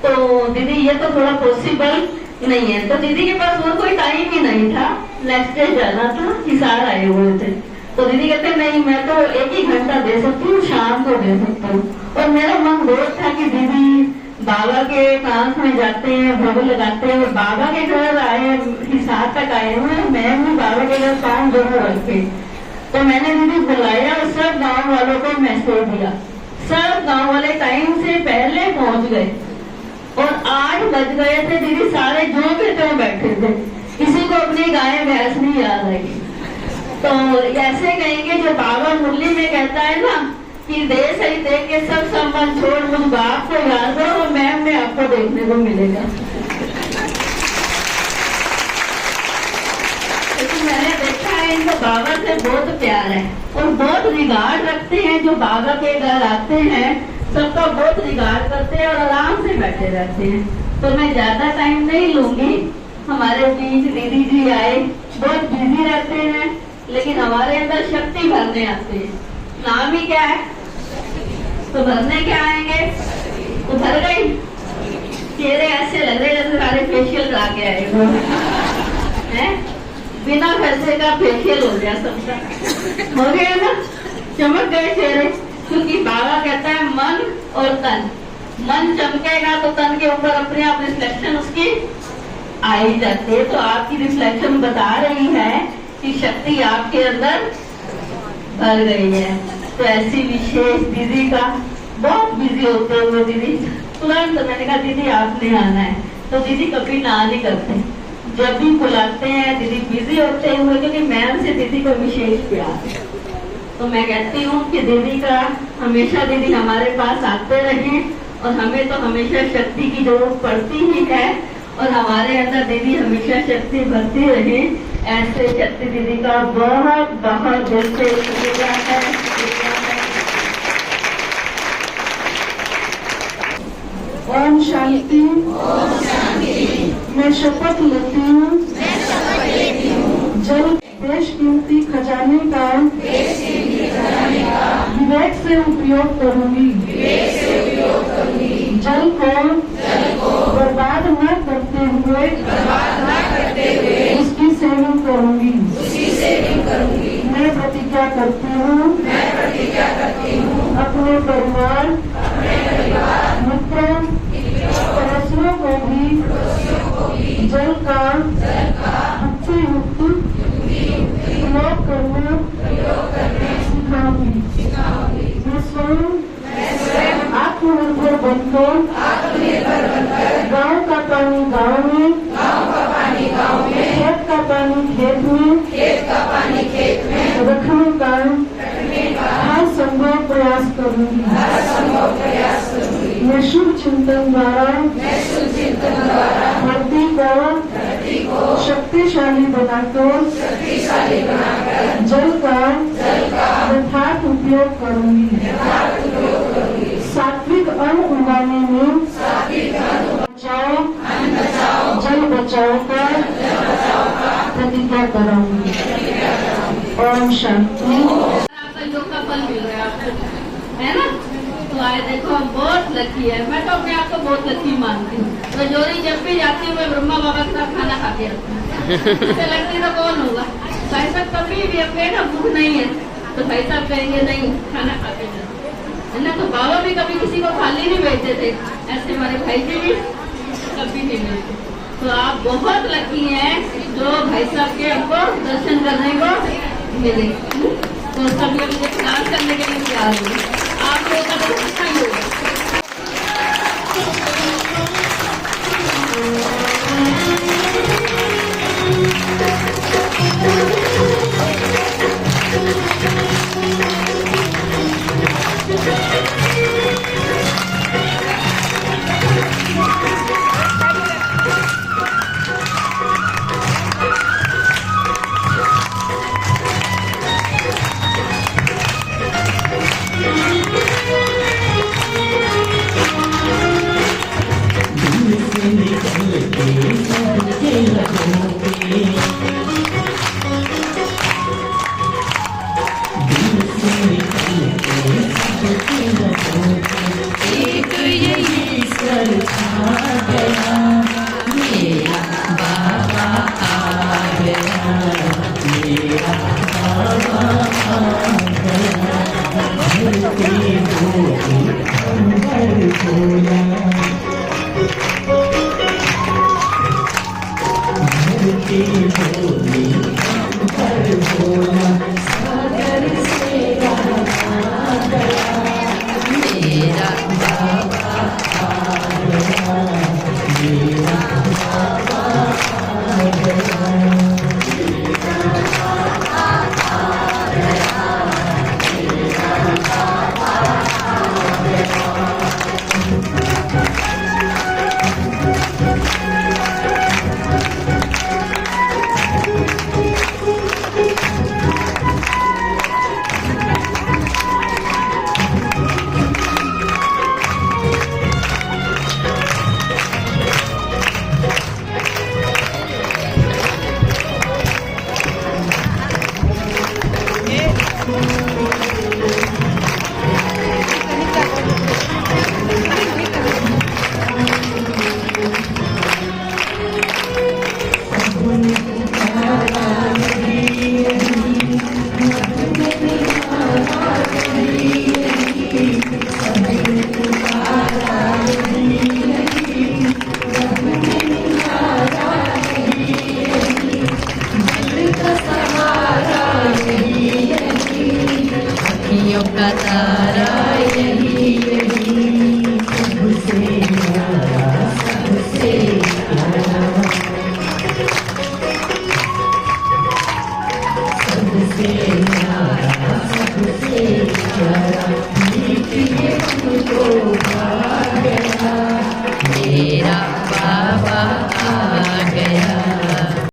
तो दीदी ये तो थोड़ा पॉसिबल नहीं है। तो दीदी के पास और कोई टाइम ही नहीं था, नेक्स्ट डे जाना था, हिसार आए हुए थे। तो दीदी कहते नहीं, मैं तो 1 ही घंटा दे सकती हूँ, शाम को दे सकती हूँ। और मेरा मन बहुत था कि दीदी बाबा के पास में जाते हैं, भोग लगाते हैं और बाबा के घर आए, हिसार तक आए हुए, मैं भी बाबा के घर पाँव जरूर रखे। तो मैंने दीदी बुलाया और सब गाँव वालों को मैसेज दिया, सब गाँव वाले टाइम से पहले पहुँच गए। और 8 बज गए थे दीदी, सारे जो के त्यों बैठे थे, किसी को अपनी गाय भैंस नहीं याद आई। तो ऐसे कहेंगे जो बाबा मुरली में कहता है ना कि दे सही दे के सब संबंध छोड़ मुझ बाप को याद करो, वो मैम में आपको देखने को मिलेगा। क्योंकि मैंने देखा है इनको बाबा से बहुत प्यार है और बहुत रिगार्ड रखते हैं। जो बाबा के घर आते हैं सबका बहुत रिगार्ड करते हैं और आराम से बैठे रहते हैं। तो मैं ज्यादा टाइम नहीं लूंगी। हमारे बीच दीदी जी आए, बहुत बिजी रहते हैं लेकिन हमारे अंदर शक्ति भरने आते हैं। नाम ही क्या है, तो भरने क्या आएंगे, तो भर गई। चेहरे ऐसे लग रहे जैसे सारे फेशियल करा के आए वो हैं, बिना पैसे का फेशियल हो गया सबका, हो गया ना, चमक गए चेहरे। क्योंकि बाबा कहता है मन और तन, मन चमकेगा तो तन के ऊपर अपने आप रिफ्लेक्शन उसकी आ ही जाती है। तो आपकी रिफ्लेक्शन बता रही है कि शक्ति आपके अंदर भर गई है। तो ऐसी विशेष दीदी का, बहुत बिजी होते हुए दीदी तुरंत मैंने कहा दीदी आपने आना है, तो दीदी कभी ना नहीं करते, जब भी बुलाते हैं दीदी बिजी होते हुए, क्योंकि मैम से दीदी को विशेष प्यार है। तो मैं कहती हूँ कि दीदी का हमेशा दीदी हमारे पास आते रहे और हमें तो हमेशा शक्ति की जरूरत पड़ती ही है और हमारे अंदर दीदी हमेशा शक्ति भरती रहे। ऐसे शक्ति दीदी का बहुत बहुत दिल से शुक्रिया है। ओम शांति। मैं शपथ लेती हूँ जल बेशकीमती खजाने का विवेक से उपयोग करूंगी। जल को बर्बाद न करते हुए उसकी सेविंग करूंगी। मैं प्रतिज्ञा करती हूँ अपने परिवार मित्रों पड़ोसियों को भी जल का भक्ति युक्त प्रयोग करना सिखाऊंगी। मैं स्वयं आत्मनिर्भर बनकर गाँव का पानी गाँव में, खेत का पानी खेत में रखने का हर संभव प्रयास करूंगी। मैं शुभ चिंतन द्वारा धरती को शक्तिशाली बनाकर जल का यथार्थ उपयोग करूंगी। सात्विक अन्न उगाने में जल बचाओ का प्रतिज्ञा कराऊंगी। ओम शांति। आपका योग का फल मिल रहा है आपको, है ना। तो आए देखो हम बहुत लकी है। मैं तो अपने आप को बहुत लकी मानती हूँ। तो जोरी जब भी जाती हूँ मैं ब्रह्मा बाबा के साथ खाना खा के आती हूँ। इसे लगती तो कौन होगा, भाई साहब कभी भी अपने ना भूख नहीं है तो भाई साहब कहेंगे नहीं खाना खा के जाओ, है ना। तो बाबा भी कभी किसी को खाली नहीं भेजते थे, ऐसे हमारे भाई जी भी कभी नहीं भेजते। तो आप बहुत लकी हैं जो भाई साहब के हमको दर्शन करने को मिले। तो सभी मुझे क्लास करने के लिए तैयार हुए। आप लोगों का तो अच्छा ही होगा। भोला